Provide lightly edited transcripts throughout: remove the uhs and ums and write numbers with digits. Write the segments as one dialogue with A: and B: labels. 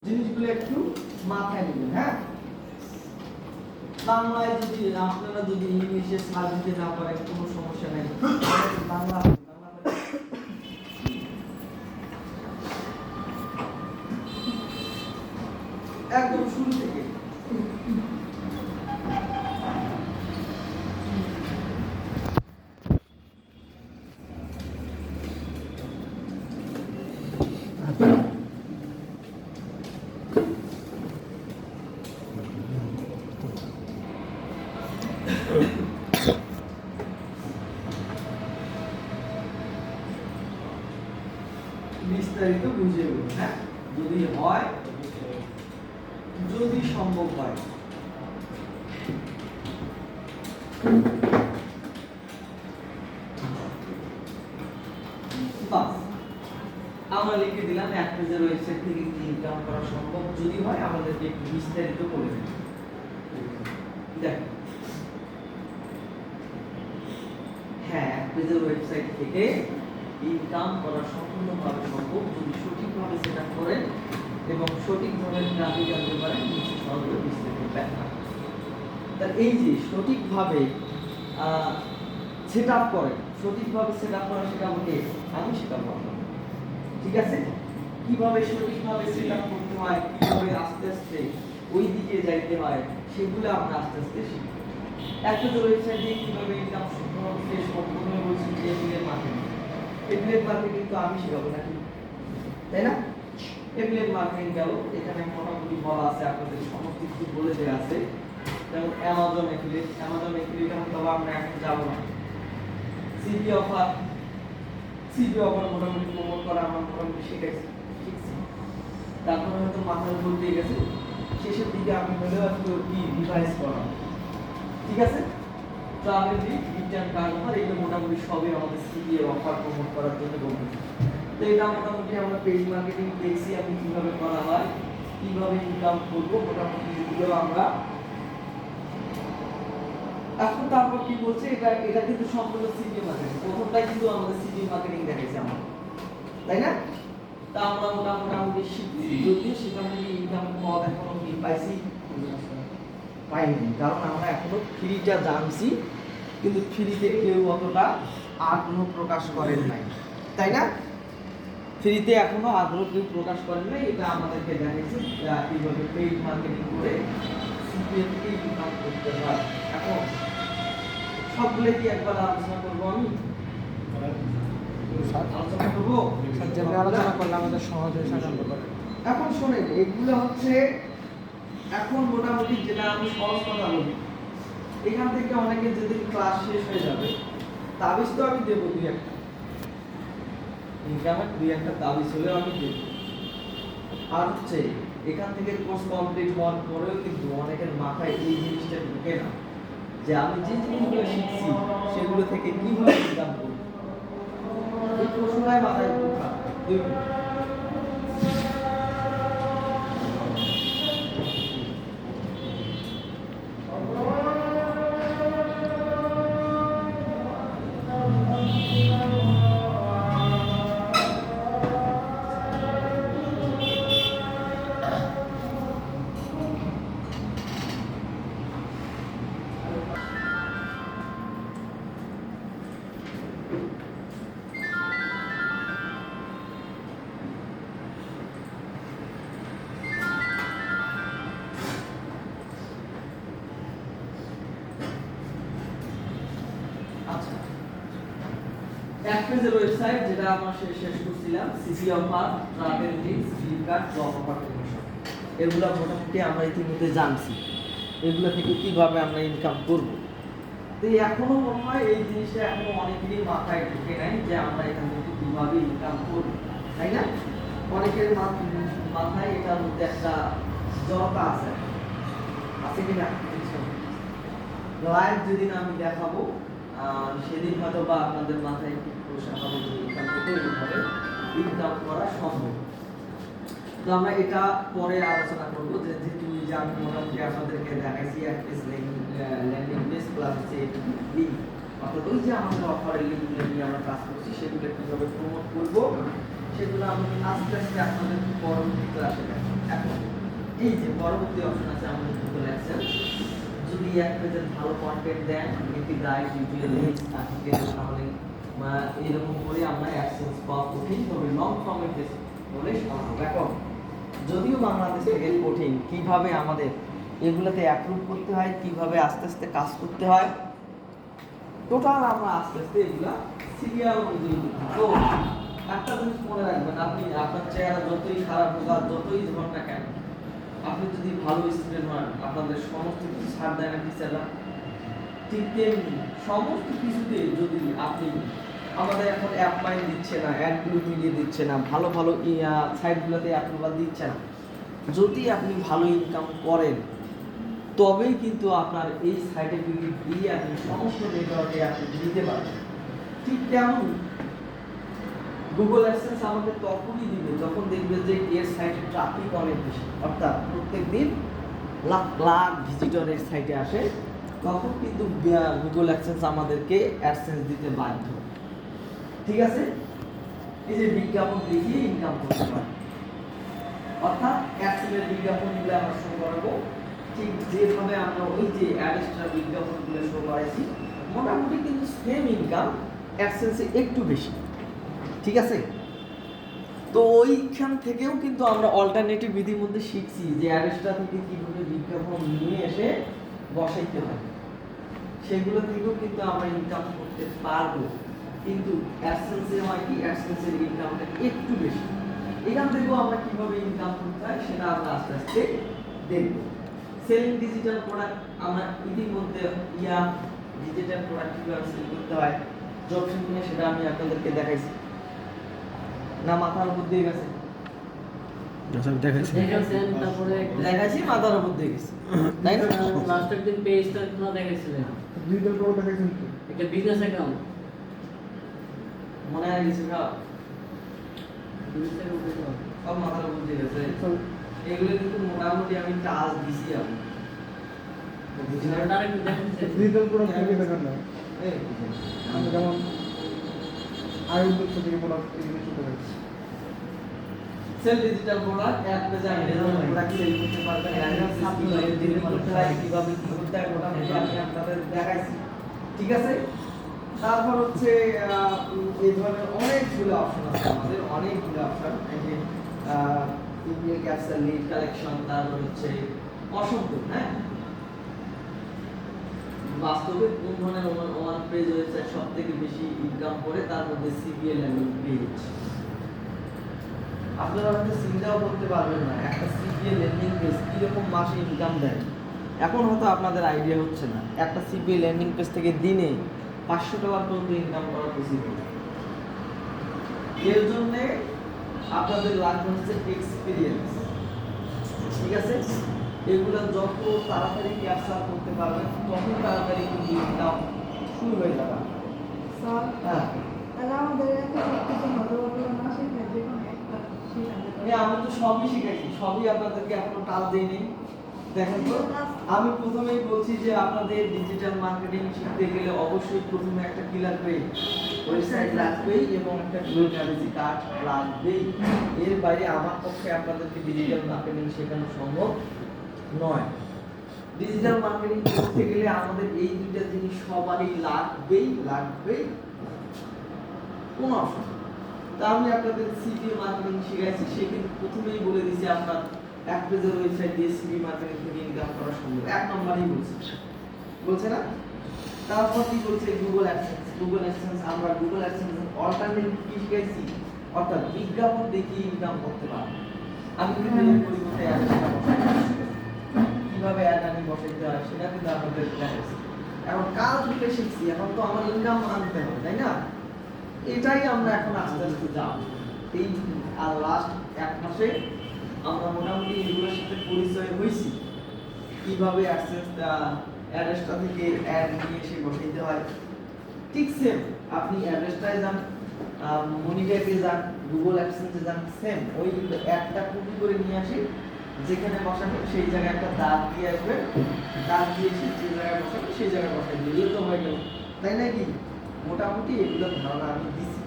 A: জিনিসগুলো একটু মাথায় নেবেন। হ্যাঁ, বাংলায় যদি আপনারা যদি ইংলিশে সার্চ দিতে না পারেন কোনো সমস্যা নাই, বাংলা একদম শুরু থেকে বিস্তারিত বুঝে নেবেন। হ্যাঁ, যদি হয়, যদি সম্ভব হয়, বাস আমরা লিখে দিলাম এক পেজের ওয়েবসাইট থেকে কি ইনকাম করা সম্ভব যদি হয় আমাদেরকে একটু বিস্তারিত করে দিন। দেখেন, হ্যাঁ, এক পেজের ওয়েবসাইট থেকে ইনকাম করা সম্পূর্ণভাবে সম্ভব যদি সঠিকভাবে সেট করেন এবং সঠিকভাবে গ্রাফিক আনতে পারেন। নিচে সহজে বিস্তারিত ব্যাখ্যা। তাহলে এই যে সঠিকভাবে সেট আপ করেন, সঠিকভাবে সেট আপ করা শেখাবো কে? আমি শেখাবো আপনাকে। ঠিক আছে, কিভাবে সঠিকভাবে সেট আপ করতে হয়, কিভাবে আস্তে আস্তে ওই দিকে যাইতে হয়, সেগুলো আমরা আস্তে আস্তে শিখব। একটা ওয়েবসাইট দিয়ে কিভাবে ইনকাম সম্পর্কে সম্পূর্ণ বলছি যে এফিলিয়েট মার্কেটিং। এফিলিয়েট মার্কেটিং তো আমি শেখাবো নাকি, তাই না? এফিলিয়েট মার্কেটিং গেল, এখানে মোটামুটি বলা আছে, আপনাদের সমস্ত কিছু বলে দেওয়া আছে। যেমন অ্যামাজন এফিলিয়েট, অ্যামাজন এফিলিয়েট তবে আমরা এখন যাবো না। সিপি অফার, সিপি অফার মোটামুটি প্রমোট করা আমরা মোটামুটি শিখেছি, শিখছি। তারপরে হয়তো মাথার উপর দিয়ে গেছে, শেষের দিকে আমি হলেও একটু কি রিভাইজ করা। ঠিক আছে, ট্রাভেল লিড, রিটার্ন কাস্টমার, এগুলো মোটামুটি সবই আমাদের সিপি অফার প্রমোট করার জন্য বলতেছি। তো এটা মোটামুটি আমরা পেজ মার্কেটিং দেখছি আমি কিভাবে করা হয়, কিভাবে ইনকাম করবো, মোটামুটি এগুলো আমরা এখন। তারপর কি বলছে, এটা কিন্তু সম্পূর্ণ সিপি মার্কেটিং, প্রথমটাই কিন্তু আমাদের সিপি মার্কেটিং দেখাইছে আমরা, তাই না? তা আমরা মোটামুটি শিখছি, যদিও সেখান থেকে ইনকাম পথ এখনো কি পাইছি পাইনি, কারণ আমরা এখনো ফ্রিটা জানছি, কিন্তু ফ্রিতে কেউ অতটা আগ্রহ প্রকাশ করেন নাই, তাই না? ফ্রিতে এখনো আগ্রহ কেউ প্রকাশ করেন নাই। এটা আমাদেরকে দেখাইছে কিভাবে পেইড মার্কেটিং করে সিপিএ থেকে ইনকাম করতে হয়। এখন সবগুলো কি একবার আলোচনা করবো আমি? আলোচনা করবো,
B: যেভাবে আলোচনা করলে আমাদের সহজ হয়ে সাজানো করে।
A: এখন শোনেন, এগুলো হচ্ছে এখন মোটামুটি যেটা আমি সহজ কথা বলি, এখান থেকে অনেকে যদি ক্লাস শেষ হয়ে যাবে, তাবিজ তো আমি দেবো দুই একটা, ইনকামের দুই একটা তাবিজ হলেও আমি দেবো। আর হচ্ছে এখান থেকে কোর্স কমপ্লিট হওয়ার পরেও কিন্তু অনেকের মাথায় এই জিনিসটা ঢুকে না যে আমি যে জিনিসগুলো শিখছি সেগুলো থেকে কিভাবে ইনকাম করব। এই প্রশ্নটাই মাথায় ঢোকা। এক পেজের ওয়েবসাইট যেটা আমরা শেষ করছিলাম, CP offer, travel leads, Flipkart, job offer promotion, এগুলো মোটামুটি আমরা ইতিমধ্যে জানছি, এগুলো থেকে কিভাবে আমরা ইনকাম করব। তো এখনো মনে হয় এই জিনিসটা এখনো অনেকেরই মাথায় ঢুকে নাই যে আমরা এখান থেকে কিভাবে ইনকাম করব, তাই না? অনেকের মাথায় এটার মধ্যে একটা জড়তা আছে, আছে কিনা? লাইভ যেদিন আমি দেখাবো সেদিন হয়তো বা আপনাদের মাথায় একটু প্রশ্ন হবে যে ইনকাম করতে হবে, ইনকাম করা সম্ভব। তো আমরা এটা পরে আলোচনা করবো, যে যেহেতু আমি মোটামুটি আপনাদেরকে দেখাইছি ল্যান্ডিং পেজ প্লাস হচ্ছে লিঙ্ক, অর্থাৎ ওই যে আমাদের অফারের লিঙ্কগুলো নিয়ে আমরা কাজ করছি সেগুলো কীভাবে প্রমোট করবো সেগুলো আমি আস্তে আস্তে আপনাদের পরবর্তী ক্লাসে দেখাবো। এখন এই যে পরবর্তী অপশন আছে আমাদের গুগল অ্যাডসেন্স। যদি এক পেজের ভালো কন্টেন্ট দেন, একটি গাইড, ভিডিও, লিংক, আর্টিকেল, তাহলে এরকম করে আমরা অ্যাডসেন্স পাওয়া কঠিন, তবে লং ফর্মে বলে সম্ভব। এখন যদিও বাংলাদেশ থেকে কঠিন, কিভাবে আমাদের এগুলোতে অ্যাপ্রুভ করতে হয়, কিভাবে আস্তে আস্তে কাজ করতে হয়, টোটাল আমরা আস্তে আস্তে এগুলা সিরিয়াল অনুযায়ী লিখি। তো একটা জিনিস মনে রাখবেন, আপনি আপনার চেহারা যতই খারাপ হোক আর যতই হন না কেন, আপনি যদি ভালো স্টুডেন্ট হন, আপনাদের সমস্ত কিছু ছাড় দেয় না টিচাররা, ঠিক তেমনি সমস্ত কিছুতে যদি আপনি, আমাদের এখন অ্যাপ্লাই দিচ্ছে না, অ্যাডগুলো মিলিয়ে দিচ্ছে না, ভালো ভালো সাইটগুলোতে অ্যাপ্রুভাল দিচ্ছে না, যদি আপনি ভালো ইনকাম করেন তবেই কিন্তু আপনার এই সার্টিফিকেট দিয়ে আপনি সমস্ত নেটওয়ার্কে আপনি দিতে পারবেন। ঠিক তেমন গুগল অ্যাডসেন্স আমাদের তখনই দিবে যখন দেখবে যে এর সাইটে ট্রাফিক অনেক বেশি, অর্থাৎ প্রত্যেক দিন লাখ লাখ ভিজিটর এর সাইটে আসে, তখন কিন্তু গুগল অ্যাডসেন্স আমাদেরকে অ্যাডসেন্স দিতে বাধ্য। ঠিক আছে, এই যে বিজ্ঞাপন দেখিয়ে ইনকাম করতে পারে, অর্থাৎ অ্যাডসেন্সের বিজ্ঞাপনগুলো আমরা শো করাবো ঠিক যেভাবে আমরা ওই যে অ্যাডস্টার বিজ্ঞাপনগুলো শো করেছি, মোটামুটি কিন্তু সেম ইনকাম, অ্যাডসেন্সে একটু বেশি। ঠিক আছে, তো ওইখান থেকেও কিন্তু আমরা অল্টারনেটিভ বিধির মধ্যে শিখছি যে অ্যাডস্টার থেকে কীভাবে বিজ্ঞাপন নিয়ে এসে বসাইতে হয়, সেগুলো থেকেও কিন্তু আমরা ইনকাম করতে পারবো। কিন্তু অ্যাডসেন্সে হয় কি, অ্যাডসেন্সের ইনকামটা একটু বেশি। এখান থেকেও আমরা কিভাবে ইনকাম করতে হয় সেটা আমরা আস্তে আস্তে দেখব। সেলিং ডিজিটাল প্রোডাক্ট আমরা ইতিমধ্যে ডিজিটাল প্রোডাক্ট কিভাবে সেল করতে হয় জবশন নিয়ে, সেটা আমি আপনাদেরকে দেখাইছি না, মাথার উপর দিয়ে গেছে
C: দেখাইছেন, তারপরে
A: দেখাইছি, মাথার উপর দিয়ে গেছে, তাই না?
C: লাস্টের দিন পেজটা আপনারা দেখাইছিলেন,
B: ডিজিটাল প্রোডাক্ট দেখাইছেন কি?
C: একটা বিজনেস অ্যাকাউন্ট
A: মনে হয় কিছু সব মাথার উপর দিয়ে গেছে। এগুলো কিন্তু মোটামুটি আমি টাচ দিছি আমি
B: ডিজিটাল প্রোডাক্ট থেকে দেখান না, আমরা যেমন আয় উদ্যোক্তা থেকে প্রোডাক্ট এগুলো শুরু করেছি।
A: সেল ডিজিটাল প্রোডাক্ট এক পেজে আমি ডিজিটাল প্রোডাক্ট সেল করতে পারবেন, অ্যাডভান্স কিভাবে ডিল করতে হয়, কিভাবে কি করতে হয়, মোটামুটি আমি আপনাদের দেখাইছি। ঠিক আছে, তারপর হচ্ছে এই ধরনের অনেকগুলো অপশন আছে আমাদের, অনেকগুলো অপশন, এই যে ইমেল ক্যাপচার, লিড কালেকশন, তারপর হচ্ছে অসংখ্য। হ্যাঁ, বাস্তবে কোন ধরনের ওয়ান পেজ ওয়েবসাইট সব থেকে বেশি ইনকাম করে, তার মধ্যে সিপিএল ল্যান্ডিং পেজ। আপনারা হয়তো চিন্তাও করতে পারবেন না একটা সিপিএল ল্যান্ডিং পেজ কিরকম মাসে ইনকাম দেয়। এখন হয়তো আপনাদের আইডিয়া হচ্ছে না, একটা সিপিএল ল্যান্ডিং পেজ থেকে দিনে $500 পর্যন্ত ইনকাম করা পসিবল। এর জন্য আপনাদের লাগবে হচ্ছে এক্সপিরিয়েন্স। ঠিক আছে, এগুলো যত তাড়াতাড়ি ক্যাপচার করতে পারবেন তত তাড়াতাড়ি কিন্তু ইনকাম শুরু হয়ে যাবে।
D: স্যার,
A: হ্যাঁ,
D: তাহলে আমাদের একটা কিছু ভালোভাবে না শেখা, যে কোনো একটা শেখাতে পারি।
A: আমি তো সবই শিখাইছি, সবই আপনাদেরকে এখনো টাচ দিইনি। দেখেন তো, আমি প্রথমেই বলছি যে আপনাদের ডিজিটাল মার্কেটিং শিখতে গেলে অবশ্যই প্রথমে একটা কি লাগবে, ওয়েবসাইট লাগবেই এবং একটা গুগল গ্যালারি কার্ড লাগবেই। এর বাইরে আমার পক্ষে আপনাদেরকে ডিজিটাল মার্কেটিং শেখানো সম্ভব নয়। ডিজিটাল মার্কেটিং করতে গেলে আমাদের এই দুইটা জিনিস সবারই লাগবেই, কোনো অপশন। তা আমি আপনাদের সিভি মার্কেটিং শিখাইছি, সে কিন্তু প্রথমেই বলে দিয়েছি আপনার এক পেজের ওয়েবসাইট দিয়ে সিভি মার্কেটিং থেকে ইনকাম করা সম্ভব, এক নম্বরেই বলছে না। তারপর কি বলছে, গুগল অ্যাডসেন্স আমরা গুগল অ্যাডসেন্স অল্টারনেটিভ কি শিখাইছি, অর্থাৎ বিজ্ঞাপন দেখিয়ে ইনকাম করতে পারবো। আমি কিন্তু এর পরিবর্তে কিভাবে অ্যাড আমি বসাইতে হয় সেটা কিন্তু আপনাদের দেখাইছি। এখন কাজ থেকে শিখছি, এখন তো আমার ইনকাম আনতে হবে, তাই না? এটাই আমরা এখন আস্তে আস্তে যাব। এই আর লাস্ট 1 মাসে আমরা মোটামুটি এগুলোর সাথে পরিচয় হয়েছি, কিভাবে অ্যাড্রেসটা থেকে অ্যাড নিয়ে এসে বসাইতে হয়। ঠিক সেম আপনি অ্যাড্রেসটায় যান, মনিটাইতে যান, গুগল অ্যাডসেন্সে যান, সেম ওই একটা কপি করে নিয়ে আসি, যেখানে বসাবে সেই জায়গায় একটা দাগ দিয়ে আসবে, দাগ দিয়ে এসে যে জায়গায় বসাবে সেই জায়গায় বসাই দিলে তো হয়ে গেল, তাই নাকি? মোটামুটি এগুলো ধারণা আমি দিছি।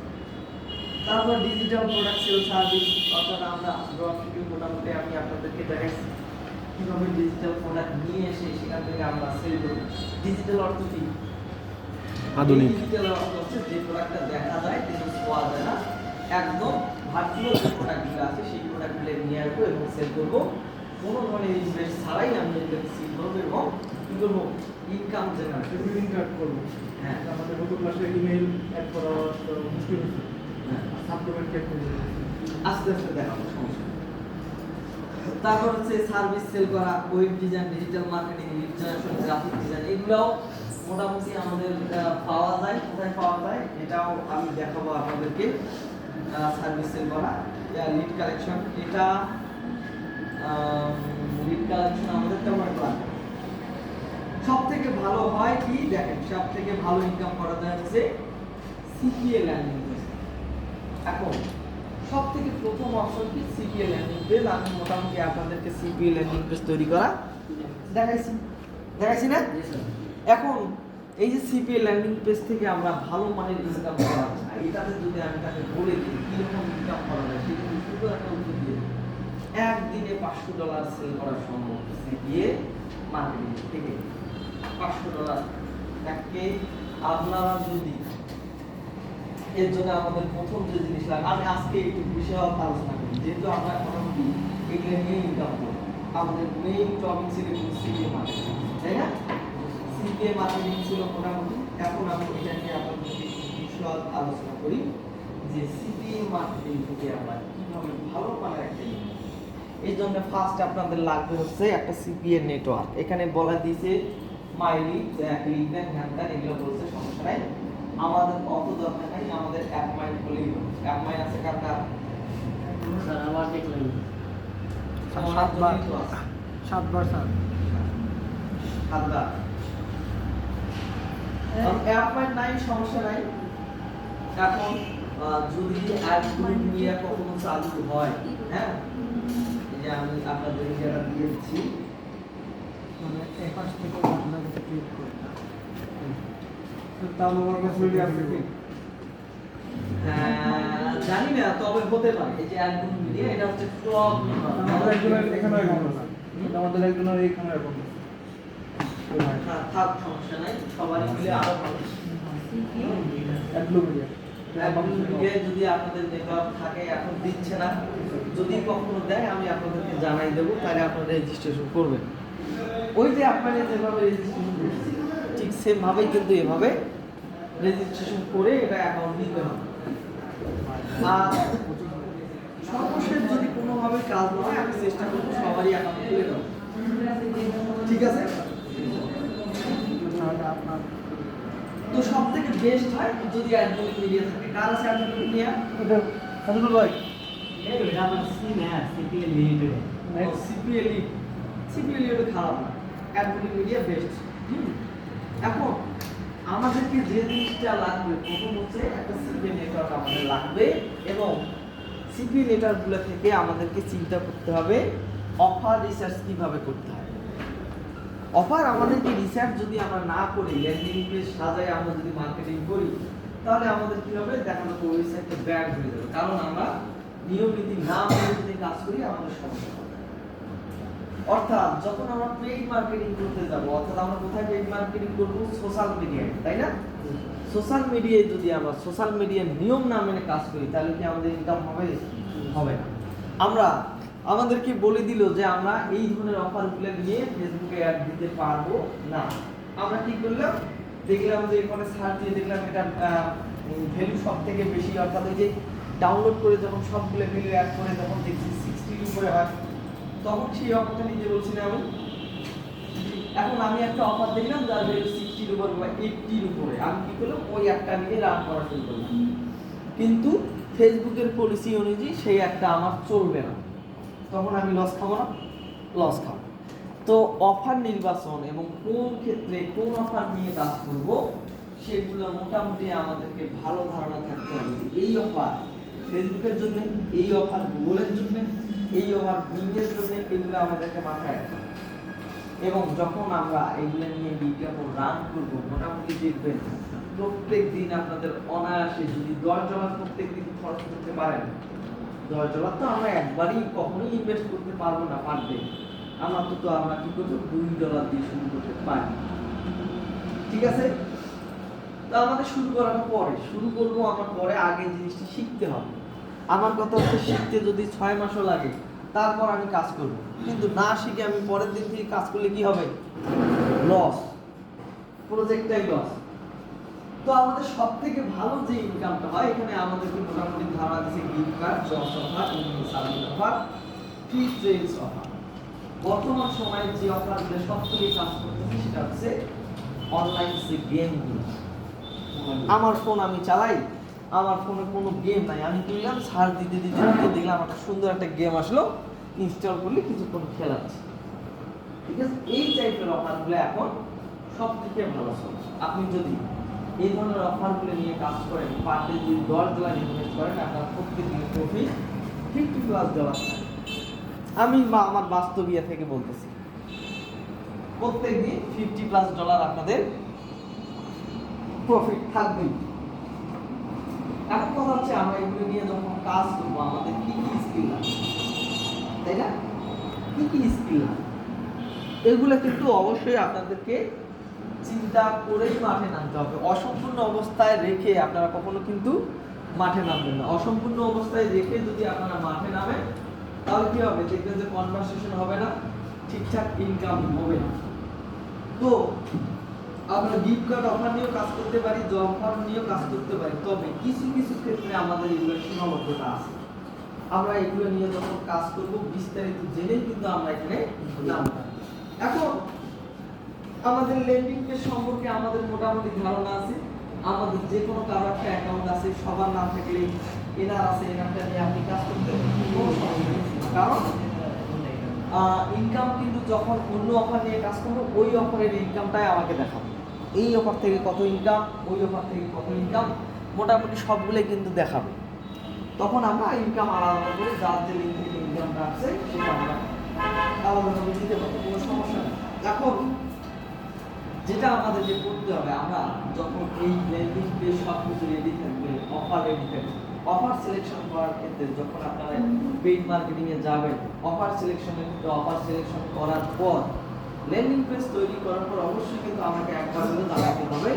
A: তারপর ডিজিটাল প্রোডাক্ট সেল সার্ভিস, অর্থাৎ আমরা ড্রপশিপিং মোটামুটি আমি আপনাদেরকে দেখাইছি। কিভাবে ডিজিটাল প্রোডাক্ট নিয়ে এসে সেখান থেকে আমরা সেল করি। ডিজিটাল অর্থ কি?
B: আধুনিক।
A: ডিজিটাল অর্থ হচ্ছে যে প্রোডাক্টটা দেখা যায় কিন্তু ছোঁয়া যায় না, একদম ভার্চুয়াল যে প্রোডাক্টগুলো আছে সেই প্রোডাক্টগুলো নিয়ে আসবো এবং সেল করবো। কোনো ধরনের ইনভেস্ট ছাড়াই আমি এটাকে সেল করবো এবং কি করবো, ইনকাম জেনারেট করবো।
B: গ্রিন কার্ড করবো।
A: হ্যাঁ
B: আমাদের গত ক্লাসে ইমেইল অ্যাড করা মুশকিল হচ্ছে।
A: হ্যাঁ,
B: সাপ্লিমেন্ট অ্যাড করবো।
A: আস্তে আস্তে দেখাবো, সমস্যা নেই। তারপর হচ্ছে সার্ভিস সেল করা, web design, digital marketing, lead generation, graphic design, এগুলোও মোটামুটি আমাদের পাওয়া যায়। কোথায় পাওয়া যায় এটাও আমি দেখাবো আপনাদেরকে। সার্ভিস সেল করা, লিড কালেকশন, এটা লিড কালেকশন আমাদের তেমন লাগবে। সব থেকে ভালো হয় কি দেখেন, সব থেকে ভালো ইনকাম করা যায় হচ্ছে সিপিএ ল্যান্ডিং পেজ। এখন সব থেকে প্রথম অপশন কি সিপিএ ল্যান্ডিং পেজ। আমি মোটামুটি আপনাদেরকে সিপিএ ল্যান্ডিং পেজ তৈরি করা দেখাইছি না।
C: জি স্যার।
A: এখন এই যে সিপিএ ল্যান্ডিং পেজ থেকে আমরা ভালো মানের ইনকাম করা যায়, এটাতে যদি আমি তাকে বলে দিই কিরকম ইনকাম করা যায়, সেটা শুধু একটা উত্তর দিয়ে দিই। একদিনে $500 সেল করা সম্ভব সিপিএ মার্কেটিং থেকে। $500 তাকে আপনারা যদি, এর জন্য আমাদের প্রথম যে জিনিস লাগে, আমি আজকে একটু বিষয় আলোচনা করি যেহেতু আমরা মোটামুটি এগুলো নিয়ে ইনকাম করি। আমাদের মেইন টপিক ছিল সিপিএ মার্কেটিং, তাই না? সিপিএ মার্কেটিং ছিল মোটামুটি। এখন আমি এটা নিয়ে আপনাদের বিষয় আলোচনা করি যে সিপিএ মার্কেটিং থেকে আমরা কিভাবে ভালো মানের একটা ইনকাম। এই জন্য ফার্স্ট আপনাদের লাগবে হচ্ছে একটা সিপিএ নেটওয়ার্ক। এখানে বলা দিয়েছে মাইলি, ক্লিকব্যাক, হ্যান্ডার, এগুলো বলছে, সমস্যা নাই। আমাদের অত দরকার নাই, আমাদের অ্যাপ মাইন্ড হলেই হবে। অ্যাপ মাইন্ড আছে কার কার?
C: স্যার আবার দেখলেন।
B: সাতবার স্যার।
A: হাতবার অ্যাপ মাইন্ড নাই, সমস্যা নাই। এখন যদি অ্যাপগুলো নিয়ে কখনো চালু হয়, হ্যাঁ, এই যে আমি আপনাদের এটা দিয়ে দিচ্ছি,
B: মানে এপাশ থেকে আপনাকে ক্লিক করে তাও আমার কাছে মিডিয়া আছে কি?
A: জানি না, তবে হতে পারে। এই যে অ্যাপগুলো মিলিয়ে এটা হচ্ছে টপ
B: আমাদের একজনের এখানে অ্যাকাউন্ট আছে। আমাদের একজনের এখানে অ্যাকাউন্ট আছে। ওই ভাই
A: থাক, সমস্যা নাই, সবারই মিলে আরো ভালো।
B: অ্যাডব্লু মিডিয়া।
A: যদি আপনাদের নেটওয়ার্ক থাকে, এখন দিচ্ছে না, যদি কখনো দেয় আমি আপনাদেরকে জানাই দেবো, তাহলে আপনারা রেজিস্ট্রেশন করবেন। ওই যে আপনারা যেভাবে রেজিস্ট্রেশন করছেন ঠিক সেম ভাবেই কিন্তু এভাবে রেজিস্ট্রেশন করে এটা অ্যাকাউন্ট নিতে হবে। আর সর্বশেষ যদি কোনোভাবে কাজ না হয়, আমি চেষ্টা করবো সবারই অ্যাকাউন্ট খুলে দেবো, ঠিক আছে?
B: তাহলে আপনার
A: তো সব থেকে বেস্ট হয় যদি অ্যাডমিন মিডিয়া থাকে। কার আছে অ্যাডমিন মিডিয়া?
B: এটা সাজুল ভাই
C: এটা আমার সিম হ্যাঁ, সিপিএল লিমিটেড।
A: সিপিএলই ওটা খারাপ না, অ্যাডমিন মিডিয়া বেস্ট। এখন আমাদেরকে যে জিনিসটা লাগবে প্রথম হচ্ছে একটা সিপিএল নেটওয়ার্ক আমাদের লাগবে, এবং সিপিএল নেটওয়ার্কগুলো থেকে আমাদেরকে চিন্তা করতে হবে অফার রিসার্চ কিভাবে করতে হয়। অফার আমাদেরকে রিসার্চ যদি আমরা না করি, ল্যান্ডিং পেজ সাজায় আমরা যদি মার্কেটিং করি, তাহলে আমাদের কি হবে, দেখা যাবে ওয়েবসাইটটা ব্যাড হয়ে যাবে। কারণ আমরা নিয়ম নীতি না মেনে যদি কাজ করি আমাদের সমস্যা হবে। অর্থাৎ যখন আমরা পেইড মার্কেটিং করতে যাব, অর্থাৎ আমরা কোথায় পেইড মার্কেটিং করব? সোশ্যাল মিডিয়ায়, তাই না? সোশ্যাল মিডিয়ায় যদি আমরা সোশ্যাল মিডিয়ার নিয়ম না মেনে কাজ করি, তাহলে কি আমাদের ইনকাম হবে? হবে না। আমাদেরকে বলে দিল যে আমরা এই ধরনের অফারগুলো নিয়ে ফেসবুকে অ্যাড দিতে পারবো না। আমরা কি করলাম, দেখলাম যে এখানে সার্চ দিয়ে দেখলাম এটা ভ্যালু সব থেকে বেশি, অর্থাৎ ওই যে ডাউনলোড করে যখন সবগুলো ভ্যালু অ্যাড করে তখন দেখছি 60 উপরে হয়, তখন সেই অফারটা নিতে বলছি না আমি। এখন আমি একটা অফার দেখলাম যার ভ্যালু 60 উপরে বা 80 উপরে, আমি কি করলাম, ওই একটা নিয়ে রান করা শুরু করলাম। কিন্তু ফেসবুকের পলিসি অনুযায়ী সেই একটা আমার চলবে না, তখন আমি লস খাবো না? লস খাবো। তো অফার নির্বাচন এবং কোন ক্ষেত্রে কোন অফার নিয়ে কাজ করব সেগুলো মোটামুটি আমাদেরকে ভালো ধারণা থাকতে হবে। এই অফার ফেসবুকের জন্য, এই অফার গুগলের জন্য, এই অফার বিংয়ের জন্য, এগুলো আমাদেরকে মাথায় রাখতে হবে। এবং যখন আমরা এগুলো নিয়ে বিজ্ঞাপন রান করব, মোটামুটি দেখবেন প্রত্যেক দিন আপনাদের অনায়াসে যদি $10 প্রত্যেক দিন খরচ করতে পারেন, $10 তো আমরা একবারই কখনোই ইনভেস্ট করতে পারবো না পার ডে, আমরা কি করবো $2 দিয়ে শুরু করতে পারি। ঠিক আছে, তো আমাদের শুরু করার পরে শুরু করবো আমরা পরে, আগে জিনিসটা শিখতে হবে। আমার কথা হচ্ছে শিখতে যদি 6 মাসও লাগে তারপর আমি কাজ করব, কিন্তু না শিখে আমি পরের দিন থেকে কাজ করলে কি হবে? লস, প্রজেক্টটাই লস। তো আমাদের সব থেকে ভালো যে ইনকামটা হয়, এখানে আমাদেরকে মোটামুটি ধারণা দিচ্ছে gift card, jobs offer, service offer, free trades offer. বর্তমান সময়ে যে অফারগুলো সব থেকে কাজ করতেছে সেটা হচ্ছে অনলাইন যে গেমগুলো। আমার ফোন আমি চালাই, আমার ফোনে কোনো গেম নাই, আমি কিনলাম, সার্চ দিতে দিতে দিতে দেখলাম একটা সুন্দর একটা গেম আসলো, ইনস্টল করলে কিছুক্ষণ খেলাচ্ছে। ঠিক আছে, এই টাইপের অফারগুলো এখন সব থেকে ভালো চলে। আপনি যদি এই ধরনের অফারগুলো নিয়ে কাজ করেন, পার ডে যদি $10 ইনভেস্ট করেন, আপনার প্রত্যেক দিনের প্রফিট $50+ থাকে। আমি আমার বাস্তবিয়া থেকে বলতেছি, প্রত্যেক দিন $50+ আপনাদের প্রফিট থাকবেই। এখন কথা হচ্ছে আমরা এগুলো নিয়ে যখন কাজ করবো আমাদের কি কি স্কিল লাগবে, তাই না? কি কি স্কিল লাগবে এগুলো কিন্তু অবশ্যই আপনাদেরকে চিন্তা করেই মাঠে নামতে হবে। অসম্পূর্ণ অবস্থায় রেখে আপনারা কখনো কিন্তু মাঠে নামবেন না। অসম্পূর্ণ অবস্থায় রেখে যদি আপনারা মাঠে নামেন তাহলে কি হবে? দেখবেন যে কনভারসেশন হবে না, ঠিকঠাক ইনকাম হবে না। তো আমরা গিফট কার্ড অফার নিয়েও কাজ করতে পারি, জব অফার নিয়েও কাজ করতে পারি, তবে কিছু কিছু ক্ষেত্রে আমাদের এগুলোর সীমাবদ্ধতা আছে। আমরা এগুলো নিয়ে যখন কাজ করব বিস্তারিত জেনেই কিন্তু আমরা এখানে নামব। এখন আমাদের লেন্ডিং পেজ সম্পর্কে আমাদের মোটামুটি ধারণা আছে। আমাদের যে কোনো কারো একটা অ্যাকাউন্ট আছে, সবার নাম থাকলে এনার আছে, এনারটা নিয়ে আপনি কাজ করতে কোনো সমস্যা নেই। কারণ ইনকাম কিন্তু যখন অন্য অফার নিয়ে কাজ করবো ওই অফারের ইনকামটাই আমাকে দেখাবো। এই অফার থেকে কত ইনকাম, ওই অফার থেকে কত ইনকাম, মোটামুটি সবগুলোই কিন্তু দেখাবে। তখন আমরা ইনকাম আলাদা করে যার যে লিঙ্ক থেকে ইনকামটা আসছে সেটা আমরা আলাদাভাবে দিতে পারবো, কোনো সমস্যা নেই। এখন যেটা আমাদেরকে করতে হবে, আমরা যখন এই ল্যান্ডিং পেজ সব কিছু রেডি থাকবে, অফার রেডি থাকবে, অফার সিলেকশন করার ক্ষেত্রে যখন আপনারা পেইড মার্কেটিং এ যাবেন, অফার সিলেকশনের ক্ষেত্রে অফার সিলেকশন করার পর ল্যান্ডিং পেজ তৈরি করার পর অবশ্যই কিন্তু আমাকে একবার হলে জানাতে হবে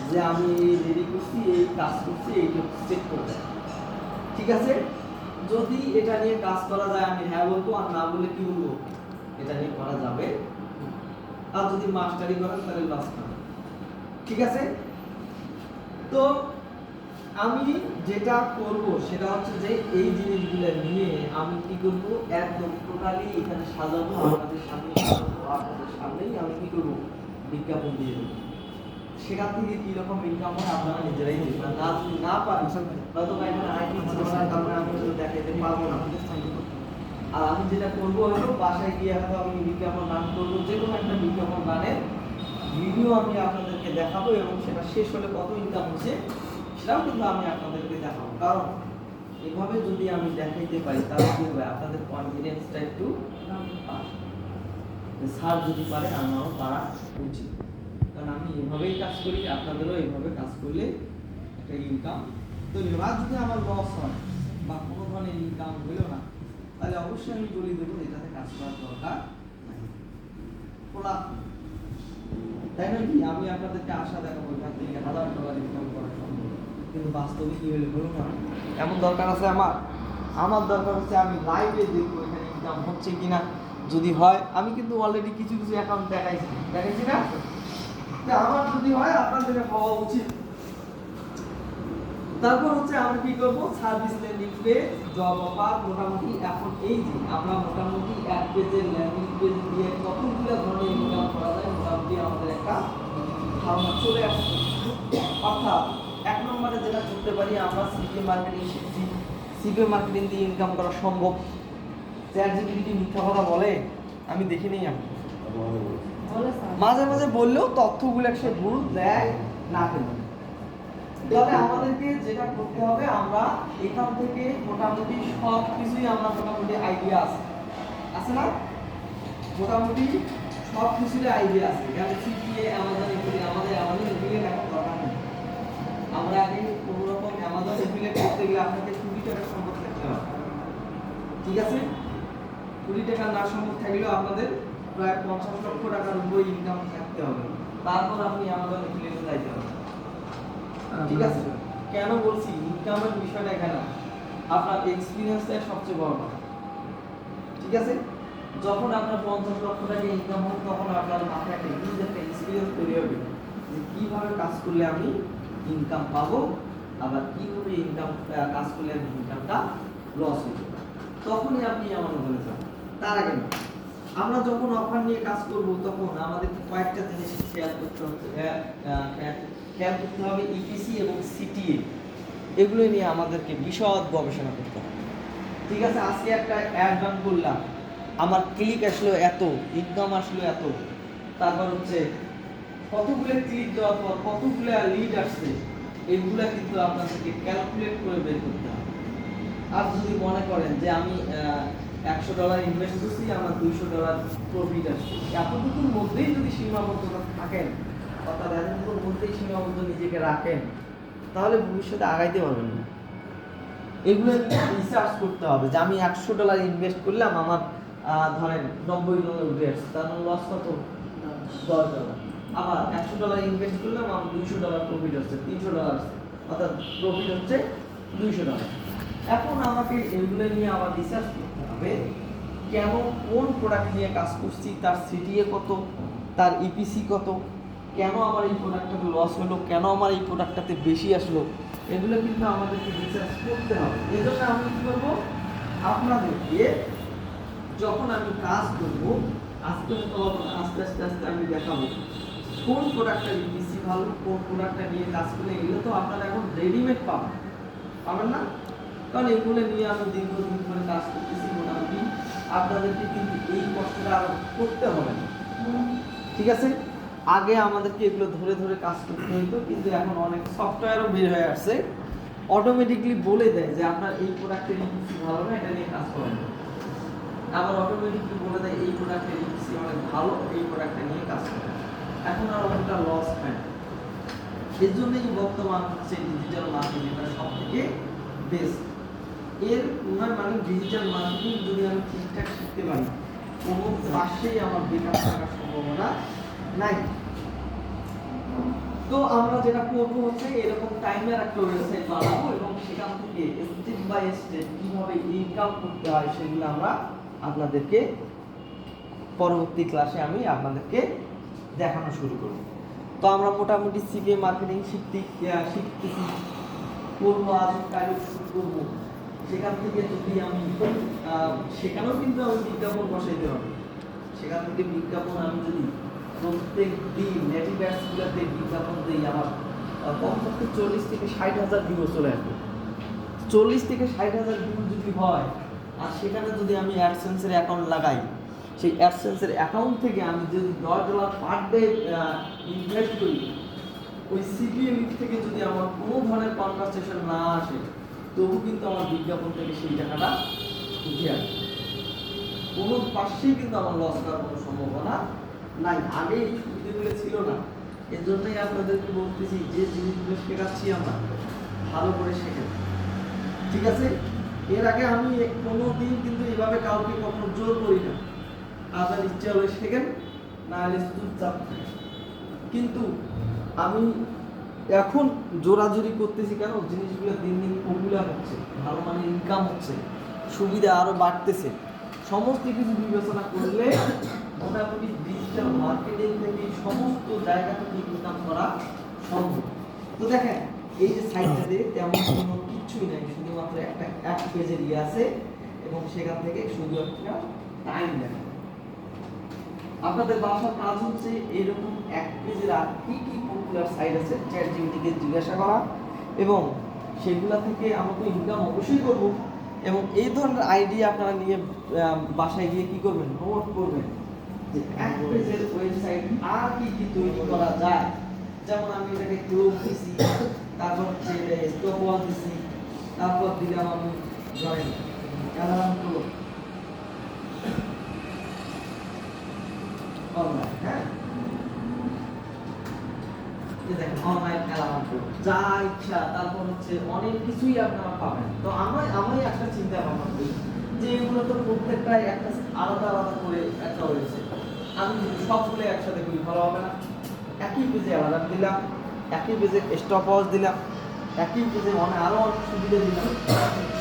A: যে আমি রেডি করছি, এই কাজ করছি, এইটা চেক করতে। ঠিক আছে, যদি এটা নিয়ে কাজ করা যায় আমি হ্যাঁ বলবো, আর না বলে কি বলবো? এটা নিয়ে করা যাবে। আর যদি মাস্টারি করেন তাহলে লস খাবেন। ঠিক আছে, তো আমি যেটা করব সেটা হচ্ছে যে এই জিনিসগুলো নিয়ে আমি কি করব, একদম টোটালি এখানে সাজাবো, আপনাদের সামনে সাজাবো, আপনাদের সামনেই আমি কি করব, বিজ্ঞাপন দিয়ে দেবো। সেখান থেকে কি রকম ইনকাম হয় আপনারা নিজেরাই দেখবেন। না যদি না পারি হয়তো এখানে আইটি কারণে আমি দেখাতে পারবো না। আর আমি যেটা করবো হলো বাসায় গিয়ে হয়তো আমি বিজ্ঞাপন রান করবো, যে কোনো একটা বিজ্ঞাপন রানের ভিডিও আমি আপনাদেরকে দেখাবো, এবং সেটা শেষ হলে কত ইনকাম হচ্ছে সেটাও কিন্তু আমি আপনাদেরকে দেখাবো। কারণ এভাবে যদি আমি দেখাইতে পারি তাহলে কি হবে, আপনাদের কনফিডেন্সটা একটু স্যার যদি পারে আমারও পারা উচিত। কারণ আমি এভাবেই কাজ করি, আপনাদেরও এইভাবে কাজ করলে একটা ইনকাম তৈরি হবে। আর যদি আমার লস হয় বা কোনো ধরনের ইনকাম হইল না, তাহলে অবশ্যই আমি বলে দেবো এটাতে কাজ করার দরকার নাই। তাই নয় কি? আমি আপনাদেরকে আশা দেখাবো এখান থেকে $1000 ইনকাম করা সম্ভব, কিন্তু বাস্তবে কি হলে বলুন না। এমন দরকার আছে আমার দরকার হচ্ছে আমি লাইভে দেখবো এখানে ইনকাম হচ্ছে কিনা। যদি হয়, আমি কিন্তু অলরেডি কিছু কিছু অ্যাকাউন্ট দেখাইছি না, আমার যদি হয় আপনাদের হওয়া উচিত। তারপর হচ্ছে আমরা কি করব, service landing page, job offer, মোটামুটি এখন এই যে আমরা মোটামুটি এক পেজের ল্যান্ডিং পেজ দিয়ে কতগুলো ধরনের ইনকাম করা যায় মোটামুটি আমাদের একটা ধারণা চলে আসছে। অর্থাৎ এক নম্বরে যেটা করতে পারি, আমরা সিপিএ মার্কেটিং শিখছি, সিপিএ মার্কেটিং দিয়ে ইনকাম করা সম্ভব। চ্যাটজিপিটি মিথ্যা কথা বলে আমি দেখিনি, আমি মাঝে মাঝে বললেও তথ্যগুলো সে ভুল দেয় না কেন। তবে আমাদেরকে যেটা করতে হবে, আমরা এখান থেকে মোটামুটি সব কিছুই আমরা মোটামুটি আইডিয়া আছে না, মোটামুটি সব কিছুরই আইডিয়া আছে। যেমন সিপিএ, অ্যামাজন এফিলিয়েট, আমাদের অ্যামাজন এফিলিয়েট এখন দরকার নেই। আমরা আগে কোনো রকম অ্যামাজন এফিলিয়েট করতে গেলে আপনাকে টুইটারের সম্পর্ক থাকতে হবে। ঠিক আছে, কোটি টাকা না সম্ভব থাকলেও আপনাদের প্রায় 50 লক্ষ টাকার উপরে ইনকাম থাকতে হবে, তারপর আপনি আমাদের এফিলিয়েটে যাইতে হবে। ঠিক আছে, কেন বলছি ইনকামের বিষয়টা এখানে আপনার এক্সপিরিয়েন্সটাই সবচেয়ে বড় কথা। ঠিক আছে, যখন আপনার 50 লক্ষ টাকা ইনকাম হবে তখন আপনার মাথায় একটা হিউজ একটা এক্সপিরিয়েন্স তৈরি হবে যে কিভাবে কাজ করলে আমি ইনকাম পাবো, আবার কিভাবে কাজ করলে আমি ইনকামটা লস হয়ে যাবে, তখনই আপনি আমার ওখানে যান। তার আগে না। আমরা যখন অফার নিয়ে কাজ করব তখন আমাদের কয়েকটা জিনিস খেয়াল করতে হবে, ইপিসি এবং সিটিএ এগুলো নিয়ে আমাদেরকে বিশদ গবেষণা করতে হবে। ঠিক আছে, আজকে একটা অ্যাড রান করলাম, আমার ক্লিক আসলো এত, ইনকাম আসলো এত, তারপর হচ্ছে কতগুলো ক্লিক দেওয়ার পর কতগুলো লিড আসছে, এগুলা কিন্তু আপনাদেরকে ক্যালকুলেট করে বের করতে হবে। আর যদি মনে করেন যে আমি $100 ইনভেস্ট করছি, আমার $200 প্রফিট আসছে, এতটুকুর মধ্যেই যদি সীমাবদ্ধতা থাকেন, অর্থাৎ এতটুকুর মধ্যেই সীমাবদ্ধ নিজেকে রাখেন, তাহলে ভবিষ্যতে আগাইতে পারবেন না। এগুলো রিসার্চ করতে হবে যে আমি $100 ইনভেস্ট করলাম, আমার ধরেন $90 উঠে আসছে, তার মানে লস কত? $10। আবার $100 ইনভেস্ট করলাম, আমার $200 প্রফিট হচ্ছে, $300 আসছে, অর্থাৎ প্রফিট হচ্ছে $200। এখন আমাকে এগুলো নিয়ে আবার রিসার্চ করতে হবে, কেন কোন প্রোডাক্ট নিয়ে কাজ করছি, তার সিটিএ কত, তার ইপিসি কত, কেন আমার এই প্রোডাক্টটাতে লস হলো, কেন আমার এই প্রোডাক্টটাতে বেশি আসলো, এগুলো কিন্তু আমাদেরকে রিসার্চ করতে হবে। এই জন্য আমি কী করবো, আপনাদেরকে যখন আমি কাজ করবো আস্তে আস্তে আস্তে আস্তে আমি দেখাবো কোন প্রোডাক্টটা ইপিসি ভালো, কোন প্রোডাক্টটা নিয়ে কাজ করলে, এগুলো তো আপনারা এখন রেডিমেড পাবেন না, কারণ এগুলো নিয়ে আমি দীর্ঘদিন ধরে কাজ করতেছি। মোটামুটি আপনাদেরকে কিন্তু এই কষ্টটা আরো করতে হবে না। ঠিক আছে, আগে আমাদেরকে এগুলো ধরে ধরে কাজ করতে হতো, কিন্তু এখন অনেক সফটওয়্যারও বের হয়ে আসছে, অটোমেটিকলি বলে দেয় যে আপনার এই প্রোডাক্টের ইপিসি ভালো না, এটা নিয়ে কাজ করেন। আবার অটোমেটিকলি বলে দেয় এই প্রোডাক্টের ইপিসি অনেক ভালো, এই প্রোডাক্টটা নিয়ে কাজ করেন। এখন আর অনেকটা লস হয় না। এর জন্যই বর্তমান হচ্ছে ডিজিটাল মার্কেটিংটা সব থেকে বেস্ট। এর মানে ডিজিটাল মার্কেটিং যদি আমি ঠিকঠাক শিখতে পারি, কোনো পাশেই আমার বেকার থাকার সম্ভাবনা নাই। তো আমরা যেটা করবো হচ্ছে এরকম টাইমের একটা ওয়েবসাইট বানাবো এবং সেখান থেকে স্টেপ বাই স্টেপ কিভাবে ইনকাম করতে হয় সেগুলো আমরা আপনাদেরকে পরবর্তী ক্লাসে আমি আপনাদেরকে দেখানো শুরু করব। তো আমরা মোটামুটি সিপিএ মার্কেটিং শিখতেছি, করবো, আজ কাজ শুরু করবো। সেখান থেকে যদি আমি সেখানেও কিন্তু আমি বিজ্ঞাপন বসাইতে হবে। সেখান থেকে বিজ্ঞাপন আমি যদি প্রত্যেক দিন নেটিভ অ্যাডসগুলোতে বিজ্ঞাপন দিই, আমার কমপক্ষে 40 থেকে 60,000 ভিউ চলে আসবে। 40 থেকে 60,000 ভিউ যদি হয়, আর সেখানে যদি আমি অ্যাডসেন্সের অ্যাকাউন্ট লাগাই, সেই অ্যাডসেন্সের অ্যাকাউন্ট থেকে আমি যদি $10 পার ডে ইনভেস্ট করি, ওই সিপিএ লিড থেকে যদি আমার কোনো ধরনের কনভারসেশন না আসে, তবু কিন্তু আমার বিজ্ঞাপন থেকে সেই টাকাটা উঠে আসবে। কোনো পাশেই কিন্তু আমার লস করার কোনো সম্ভাবনা নাই। আগে এই সুবিধাগুলো ছিল না। এর জন্যই আপনাদেরকে বলতেছি যে জিনিসগুলো শেখাচ্ছি আমরা ভালো করে শেখেন। ঠিক আছে, এর আগে আমি কোনো দিন কিন্তু এভাবে কাউকে কখনো জোর করি না। আপনার ইচ্ছা হলে শেখেন, না হলে চুপচাপ থাকেন। কিন্তু আমি এখন জোরাজুরি করতেছি কেন, জিনিসগুলো দিন দিন পপুলার হচ্ছে, ভালো মানে ইনকাম হচ্ছে, সুবিধা আরও বাড়তেছে। সমস্ত কিছু বিবেচনা করলে মোটামুটি ডিজিটাল মার্কেটিং থেকে সমস্ত জায়গা থেকে ইনকাম করা সম্ভব। তো দেখেন এই যে সাইটটাতে তেমন কোনো কিছুই নাই, শুধুমাত্র এক পেজের ইয়ে আছে এবং সেখান থেকে শুধু একটা টাইম দেখেন। আপনাদের বাসার কাজ হচ্ছে এরকম এক পেজের আর কি কি পপুলার সাইট আছে চ্যাটজিপিটিকে জিজ্ঞাসা করা, এবং সেগুলা থেকে আমরা তো ইনকাম অবশ্যই করব, এবং এই ধরনের আইডিয়া আপনারা নিয়ে বাসায় গিয়ে কি করবেন, নোট করবেন যে এক পেজের ওয়েবসাইট আর কি কি তৈরি করা যায়। যেমন আমি এটাকে ক্লোজ দিছি, তারপর হচ্ছে স্টপ ওয়াল দিছি, তারপর দিলাম আমি জয়েন অ্যালার্ম ক্লোজ অনলাইন, হ্যাঁ দেখেন অনলাইন অ্যালার্ম ক্লোজ, যা ইচ্ছা, তারপর হচ্ছে অনেক কিছুই আপনারা পাবেন। তো আমি একটা চিন্তা ভাবনা করি যে এগুলো তো প্রত্যেকটাই একটা আলাদা আলাদা করে একটা হয়েছে, আমি যদি সবগুলো একসাথে করি ভালো হবে না? একই পেজে অ্যালার্ম দিলাম, একই পেজে স্টপ ওয়াচ দিলাম, একই পেজে আরও অনেক সুবিধা দিলাম,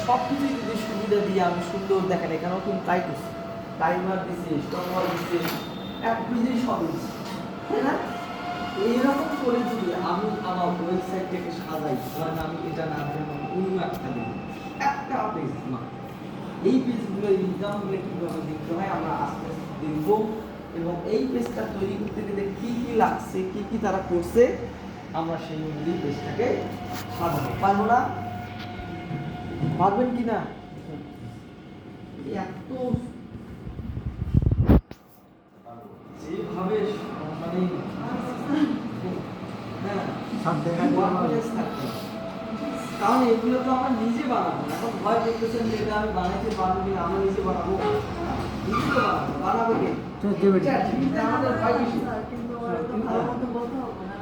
A: সব কিছুই যদি সুবিধা দিয়ে আমি সুন্দর দেখেন এখানেও কিন্তু তাই করছি, টাইমার দিচ্ছে, স্টপ ওয়াচ দিচ্ছে, এক পেজেই সব দিচ্ছে, তাই না? এইরকম করে যদি আমি আমার ওয়েবসাইটটাকে সাজাই, ধরেন আমি এটা না দিয়ে অন্য একটা দিই, একটা পেজ মাত্র, এই পেজগুলো ইনকামগুলো কীভাবে দেখতে হয় আমরা আস্তে আস্তে দেখব, এবং এই পেজটা তৈরি করতে গেলে কী কী লাগছে, কী কী তারা করছে, আমরা সেই অনুযায়ী পেজটাকে সাজাবো। পারবো না? পারবেন কি না? এত যেভাবে মানে হ্যাঁ confidence থাকবে। কারণ এগুলো তো আমরা নিজে বানাবো, এখন ভয় করতেছেন যে এটা আমি বানাইতে পারবো কিনা, আমরা নিজে বানাবো, নিজে তো বানাবো, বানাবে কে? আমাদের ভয় বেশি।
D: কিন্তু ওরা তো ভালো মতো বলতে হবে না,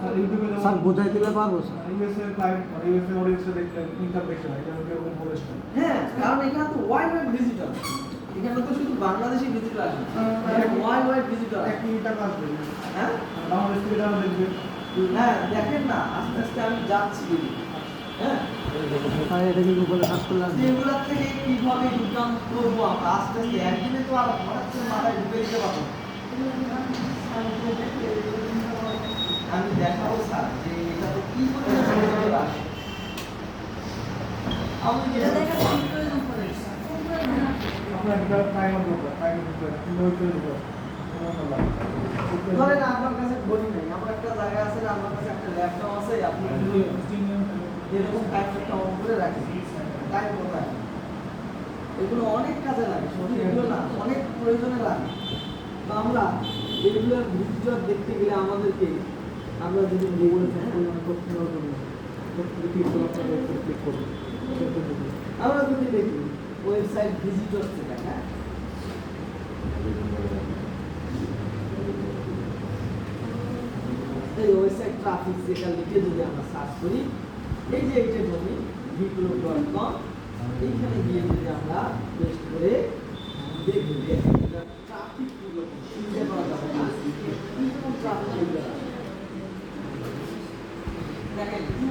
B: স্যার ইউটিউবে
C: স্যার বোঝাই দিলে পারবো স্যার।
B: ইউএসএ ক্লায়েন্ট ইউএসএ অডিয়েন্সে দেখলে ইনকাম বেশি হয়, এটা এরকম বলেছেন।
A: হ্যাঁ, কারণ এখানে তো ওয়াইড ওয়াইড ভিজিটর, এখানে তো শুধু বাংলাদেশি ভিজিটর আসে না, এখানে ওয়াইড ওয়াইড ভিজিটর
B: এক টাকা আসবে,
A: হ্যাঁ
B: বাংলাদেশ থেকে যারা দেখবে।
A: হ্যাঁ দেখেন না, আস্তে আস্তে আমি যাচ্ছি, হ্যাঁ
C: এটা কি গুগলে সার্চ করলে আসবে?
A: এগুলোর থেকে কিভাবে ইনকাম করবো আমরা আস্তে আস্তে, একদিনে তো আর হঠাৎ করে মাথায় ঢুকে দিতে পারবো না। আমি দেখাবো স্যার যে এটা তো কি করে ভিজিটর আসে। আমি
D: এটা
A: যেটা
D: দেখা কি প্রয়োজন পড়ে কোন প্রয়োজন আছে?
B: আমরা একটা টাইমার দরকার, টাইমার দরকার, লোড তৈরি করা।
A: ধরেন আপনার কাছে ঘড়ি নেই, আমার একটা জায়গা আছে, আমার কাছে একটা ল্যাপটপ আছে, আপনি এরকম টাইম একটা অন করে রাখেন, টাইম কোথায়? এগুলো অনেক কাজে লাগে, শুধু এগুলো না, অনেক প্রয়োজনে লাগে। তো আমরা এগুলোর ভিডিও দেখতে গেলে আমাদেরকে, আমরা যদি গুগলে আমরা যদি দেখি ওয়েবসাইট ভিজিটর থেকে, হ্যাঁ এই ওয়েবসাইট ট্রাফিক যেটা লিখে যদি আমরা সার্চ করি, এই যে এইটা জমি viplog.com, এইখানে গিয়ে যদি আমরা পেস্ট করে দেখি যে ট্রাফিক কিরকম চিন্তা করা যাবে না, কিরকম ট্রাফিক দেখেন 2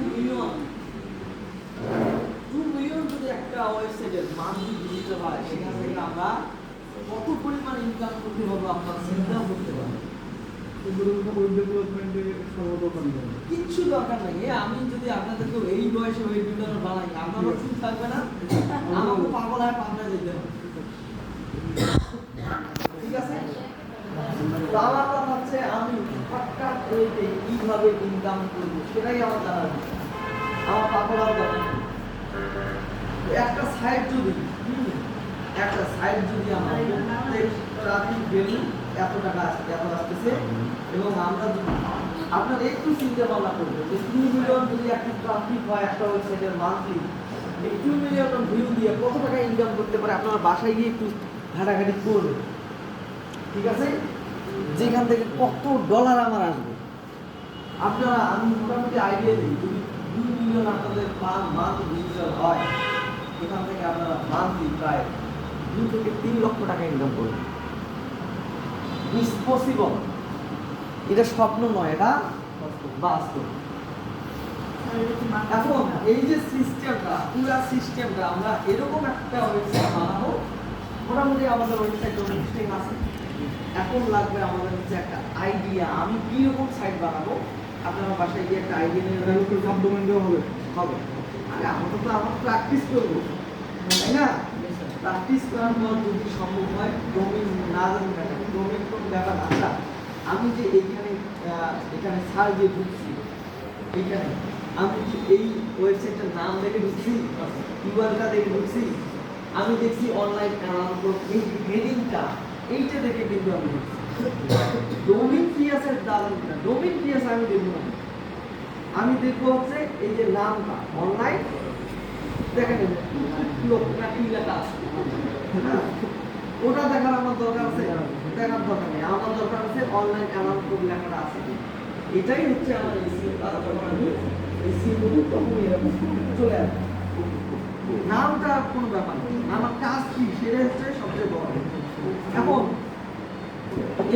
A: মিলিয়ন যদি একটা ওয়েবসাইটের মান্থলি ভিজিটর হয়, সেখান থেকে আমরা কত পরিমাণ ইনকাম করতে পারবো আপনারা চিন্তা করতে পারবেন। কিচ্ছু দরকার নাই, আমি যদি আপনাদেরকে এই বয়সে ওই ভিডিও বানাই, আপনারও চুপ থাকবে না, আমাকে পাগল হয় পাগলা যেতে হবে, ঠিক আছে? তো আমার কথা হচ্ছে আমি হঠাৎ করে কিভাবে ইনকাম করবো সেটাই আমার জানার বিষয়, আমার পাগল হওয়ার দরকার নেই। একটা সাইট যদি আমরা প্রত্যেক ট্রাফিক ভ্যালু এত টাকা আসছে, এত আসতেছে, এবং আমরা যদি আপনার একটু চিন্তা ভাবনা করবো যে 2 মিলিয়ন যদি একটা ট্রাফিক হয় একটা ওয়েবসাইটের মান্থলি, এই 2 মিলিয়ন ভিউ দিয়ে কত টাকা ইনকাম করতে পারে, আপনারা বাসায় গিয়ে একটু ঘাটাঘাটি করবেন, ঠিক আছে? যেখান থেকে কত ডলার আমার আসবে, আপনারা আমি মোটামুটি আইডিয়া দিই, যদি 2 মিলিয়ন আপনাদের পার মান্থ ভিজিটর হয়, এখান থেকে আপনারা মান্থলি প্রায় 2 থেকে 3 লক্ষ টাকা ইনকাম করবেন। ইটস পসিবল, এটা স্বপ্ন নয়, এটা বাস্তব। এখন এই যে সিস্টেমটা, পুরো সিস্টেমটা আমরা এরকম একটা ওয়েবসাইট বানাবো, মোটামুটি আমাদের ওয়েবসাইট হোস্টিং আছে, এখন লাগবে আমাদের হচ্ছে একটা আইডিয়া, আমি কি রকম সাইট বানাবো। আপনারা বাসায় গিয়ে একটা আইডিয়া নিয়ে
B: সাবডোমেন দেওয়া হবে।
A: হবে, আরে আমরা প্র্যাকটিস করবো, তাই না? প্র্যাকটিস করার পর যদি সম্ভব হয়, ডোমেইন না জানি না, ডোমেইন কোনো ব্যাপার না। আমি যে এখানে সার্চ দিয়ে ঢুকছি, এইখানে আমি এই ওয়েবসাইটটার নাম দেখে ঢুকছি, ইউআরএলটা দেখে ঢুকছি, আমি দেখছি অনলাইন অ্যালার্ম, এই হেডিংটা এইটা দেখে কিন্তু আমি ঢুকছি। ডোমেইন কি আছে দাঁড়ান না, ডোমেইন কি আছে আমি দেখবো না, আমি দেখবো হচ্ছে এই যে নামটা অনলাইন, দেখেন লোকটা কি লেখা আছে, ওটা দেখার আমার দরকার আছে, দেখার দরকার নেই, আমার দরকার আছে অনলাইন অ্যালার্ম লেখাটা আছে। এটাই হচ্ছে আমার এসিও কাজ, যখন আমি এসিও করবো তখন এরকম চলে আসবে। নামটা কোনো ব্যাপার নেই, আমার কাজ কি সেটা হচ্ছে সবচেয়ে বড়। এখন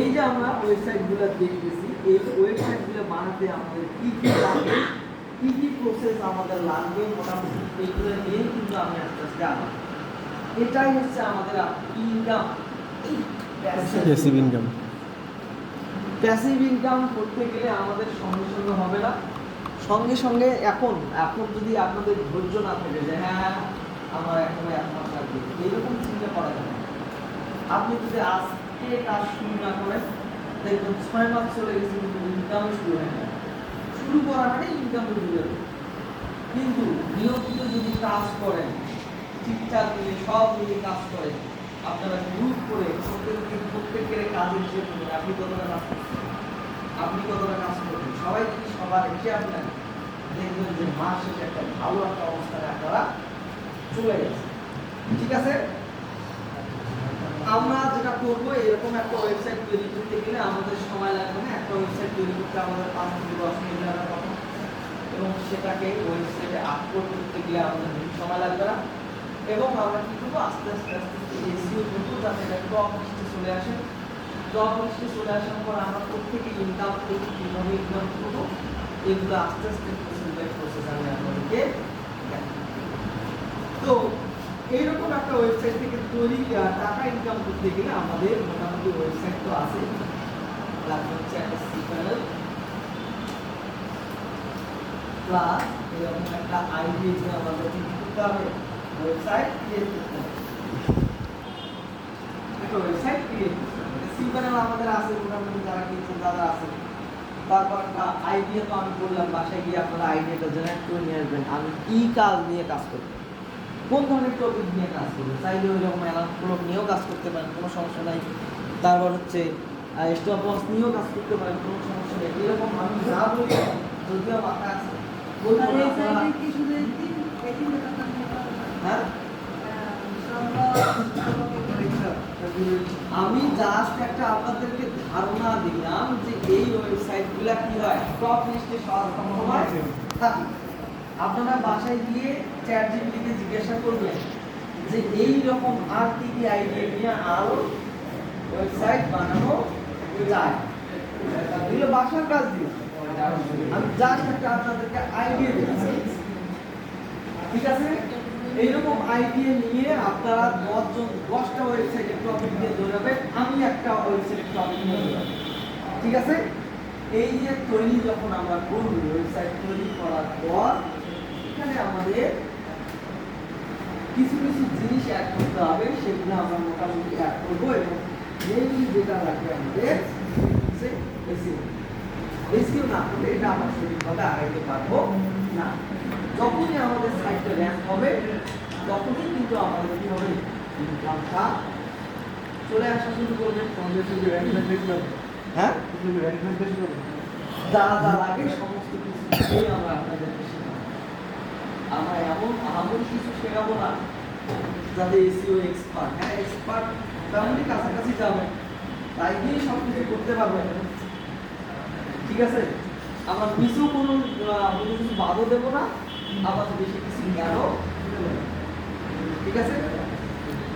A: এই যে আমরা ওয়েবসাইটগুলো দেখতেছি, এই ওয়েবসাইটগুলো বানাতে আমাদের কি কি লাগে, কি কি প্রসেস আমাদের লাগবে, মোটামুটি এইগুলো নিয়ে কিন্তু আমি আস্তে আস্তে আগাবো। এটাই হচ্ছে আমাদের income,
B: passive income.
A: Passive income করতে গেলে আমাদের সঙ্গে সঙ্গে হবে না, সঙ্গে সঙ্গে এখন যদি আপনাদের ধৈর্য না থাকে যে হ্যাঁ আমার এখনো 1 মাস লাগবে, এরকম চিন্তা করা যাবে না। আপনি যদি আজকে কাজ শুরু না করেন, দেখবেন 6 মাস চলে গেছে কিন্তু ইনকাম শুরু হয় না। শুরু করা মানে ইনকাম শুরু হবে, কিন্তু নিয়মিত যদি কাজ করেন, ঠিকঠাক মিলে সব মিলে কাজ করেন, আপনারা গ্রুপ করে প্রত্যেকের কাজের হিসেব করবেন, আপনি কতটা কাজ করছেন, আপনি কতটা কাজ করবেন, সবাই যদি সবার হিসাব নেন, দেখবেন যে মাস শেষে একটা ভালো একটা অবস্থায় আপনারা চলে গেছে। ঠিক আছে, আমরা যেটা করবো, এরকম একটা ওয়েবসাইট তৈরি করতে গেলে আমাদের সময় লাগবে না। একটা ওয়েবসাইট তৈরি করতে আমাদের 5 থেকে 10 মিনিট লাগবে তখন, এবং সেটাকে ওয়েবসাইটে আপলোড করতে গেলে আমাদের বেশি সময় লাগবে না। এবং আমরা কি করবো, আস্তে আস্তে এসইও করবো যাতে এটা টপ লিস্টে চলে আসে। টপ লিস্টে চলে আসার পর আমরা প্রত্যেকে ইনকাম করবো, কীভাবে ইনকাম করবো, এগুলো আস্তে আস্তে প্রসেস বাই প্রসেস আমি আপনাদেরকে দেখাবো। তো এইরকম একটা ওয়েবসাইট থেকে টাকা ইনকাম করতে গেলে আমাদের মোটামুটি ওয়েবসাইট তো আছে, লাগবে হচ্ছে একটা সিপ্যানেল প্লাস এরকম একটা আইডি দিয়ে আমাদের কি করতে হবে, ওয়েবসাইট ক্রিয়েট করতে হবে। একটা ওয়েবসাইট ক্রিয়েট করতে হবে, সিপ্যানেল আমাদের আছে, মোটামুটি যারা কিনছেন তারা আছে। তারপর একটা আইডিয়া তো আমি বললাম, বাসায় গিয়ে আপনারা আইডিয়াটা জেনারেট করে নিয়ে আসবেন, আমি কি কাজ নিয়ে কাজ করব, কোন ধরনের টপিক নিয়ে কাজ করবো। চাইলে ওই রকম অ্যালার্ম নিয়েও কাজ করতে পারেন, কোনো সমস্যা নাই। তারপর হচ্ছে স্টপ লস নিয়েও কাজ করতে পারেন, কোনো সমস্যা নেই। এরকম আমি যা বলি যদিও মাথা আছে বলবো
D: আর
A: না
D: এই
A: আপনারা।
D: সাইডে কি শুধু একই টাকা নিয়ে পারবেন?
A: হ্যাঁ, আমি জাস্ট একটা আপনাদেরকে ধারণা দিলাম যে এই ওয়েবসাইটগুলো কি হয়, টপ লিস্টে সবসময় থাকে। আপনারা বাসায় গিয়ে চ্যাটজিপিটিকে জিজ্ঞাসা করবেন যে এই রকম আর কি কি আইডিয়া নিয়ে আরো ওয়েবসাইট বানানো যায়, এগুলো বাসার কাজ দিয়ে আমি জাস্ট একটা আপনাদেরকে আইডিয়া দিচ্ছি। ঠিক আছে, এইরকম আইডিয়া নিয়ে আপনারা 10টা ওয়েবসাইটের টপিক দিয়ে ধরাবেন, আমি একটা ওয়েবসাইটের টপিক নিয়ে ধরাবো। ঠিক আছে, এই যে তৈরি যখন আমরা করব, ওয়েবসাইট তৈরি করার পর এখানে আমাদের কিছু কিছু জিনিস অ্যাড করতে হবে, সেগুলো আমরা মোটামুটি অ্যাড করবো। এবং মেইনলি যেটা লাগবে আমাদের হচ্ছে এসইও। এসইও না করলে এটা আমরা সঠিকভাবে আগাইতে পারবো না। যখনই আমাদের সাইটটা র্যাঙ্ক হবে, তখনই কিন্তু আমাদের কি হবে, ইনকামটা চলে আসা শুরু করবে। হ্যাঁ, যা যা লাগে সমস্ত কিছু আমরা আপনাদেরকে শেখাবো। আমরা এমন আহামরি কিছু শেখাবো না যাতে এসইও এক্সপার্ট, হ্যাঁ এক্সপার্ট তেমনই কাছাকাছি যাবে, তাই দিয়ে সব কিছু করতে পারবেন। ঠিক আছে, আমরা মিসও কোনো কিছু বাদও দেবো না, আবার বেশি কিছু জ্ঞানও দেবো না। ঠিক আছে,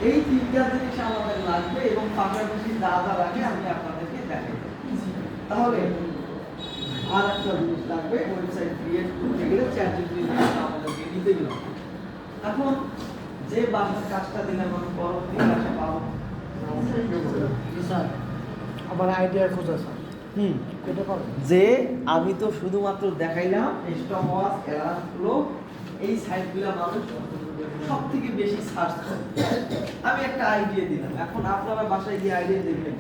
A: এই 3টা জিনিস আমাদের লাগবে, এবং পাশাপাশি যা যা লাগে আমি আপনাদেরকে দেখাই। তাহলে আর একটা জিনিস লাগবে, ওয়েবসাইট ক্রিয়েট করতে গেলে চ্যাটজিপিটি আমাদেরকে নিতে গেল। এখন যে বাসার কাজটা দিলাম আমি পরবর্তী কাজে পাবো
C: স্যার আবার আইডিয়া খোঁজা স্যার এটা পাবেন।
A: যে আমি তো শুধুমাত্র দেখাইলাম স্টপ ওয়াচ, অ্যালার্ম ফ্লো, এই সাইটগুলো মানুষ সব থেকে বেশি সার্চ করে। আমি একটা আইডিয়া দিলাম, এখন আপনারা বাসায় গিয়ে আইডিয়া দেখবেন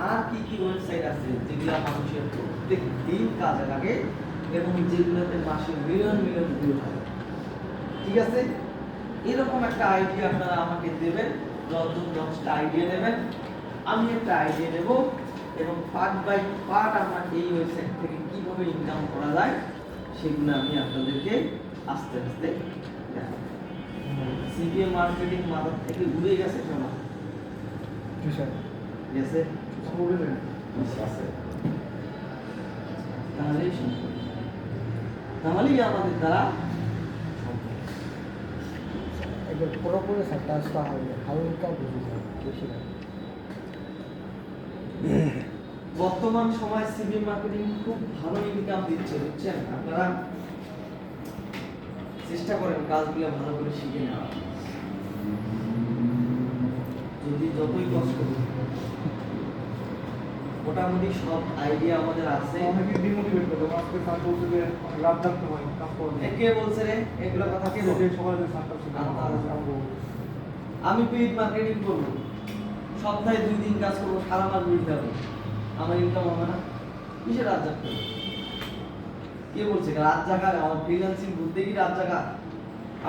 A: আর কি কি ওয়েবসাইট আছে যেগুলো মানুষের প্রত্যেক দিন কাজে লাগে এবং যেগুলোতে মাসে মিলিয়ন মিলিয়ন ভিউ হয়। ঠিক আছে, এরকম একটা আইডিয়া আপনারা আমাকে দেবেন, 10টা আইডিয়া দেবেন, আমি একটা আইডিয়া দেব, এবং পার্ট বাই পার্ট আমরা এই ওয়েবসাইট থেকে কিভাবে ইনকাম করা যায় সেগুলো আমি আপনাদেরকে আস্তে আস্তে দেখাবো। সিপিএম মার্কেটিং মাথার থেকে উড়ে গেছে শোনা গেছে, আছে তাহলেই সম্ভব, তাহলেই আমাদের দ্বারা
C: একবার পুরোপুরি স্যার কাজটা হবে হালকা বুঝে যাবে বেশি না।
A: বর্তমান সময় সিভি মার্কেটিং খুব ভালো ইনকাম দিচ্ছে, বুঝছেন? আপনারা চেষ্টা করেন কাজগুলো ভালো করে শিখে নেওয়া। যদি যতই কষ্ট করুন, মোটামুটি সব আইডিয়া আমাদের আছে।
B: অনেকে ডিমোটিভেট করে দেয়। আজকে স্যার বলছে যে রাত জাগতে হয়, কাজ করবে।
A: কে বলছে রে এগুলো কথা? কে বলছে?
B: যে সকালে যে স্যারটা ছিল,
A: আমি পেইড মার্কেটিং করব, সপ্তাহে 2 দিন কাজ করবো, সারা মাস বুঝতে হবে, আমার ইনকাম হবে না? কিসের রাত জাগতে হবে? কে বলছে রাত জাগা? আমার ফ্রিল্যান্সিং বুঝতে কি রাত জাগা?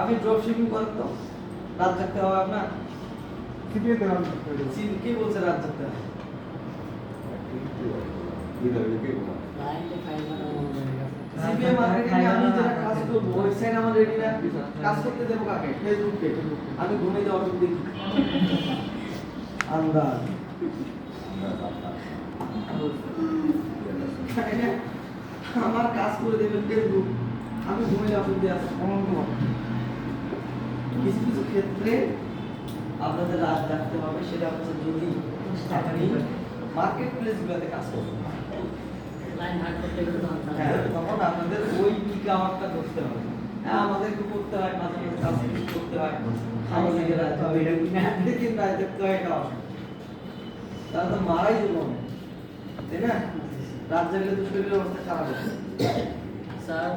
A: আমি ড্রপ শিপিং করেন তো রাত জাগতে হবে আপনার?
B: সিপিএতে রাত জাগতে হয়।
A: কে বলছে রাত জাগতে হবে? সিপিএম মার্কেটিং আমি যেটা কাজ করব, ওয়েবসাইট আমার রেডি না, কাজ করতে দেবো কাকে? ফেসবুকে। আমি ঘুমিয়ে যাওয়ার পর দেখি আন্দাজ। আমার কাজ করে দেবেন ফেসবুক, আমি ঘুমিয়ে যাওয়ার পর দিয়ে আসি।
B: এমন তো হবে।
A: কিছু কিছু ক্ষেত্রে আপনাদের রাত রাখতে হবে, সেটা হচ্ছে যদি আপনি মার্কেট প্লেসগুলোতে কাজ করবেন। হ্যাঁ, তখন আপনাদের ওই পিক আওয়ারটা করতে হবে। হ্যাঁ, আমাদেরকে করতে হয়, মাঝে মাঝে কাজ করতে হয়, আমাদেরকে রাতে হবে, দিন রাত দেখতে হয় কাজ। তাহলে তো মারাই দেবো আমি, তাই না? রাত জাগলে তো শরীরের অবস্থা খারাপ হবে।
E: স্যার,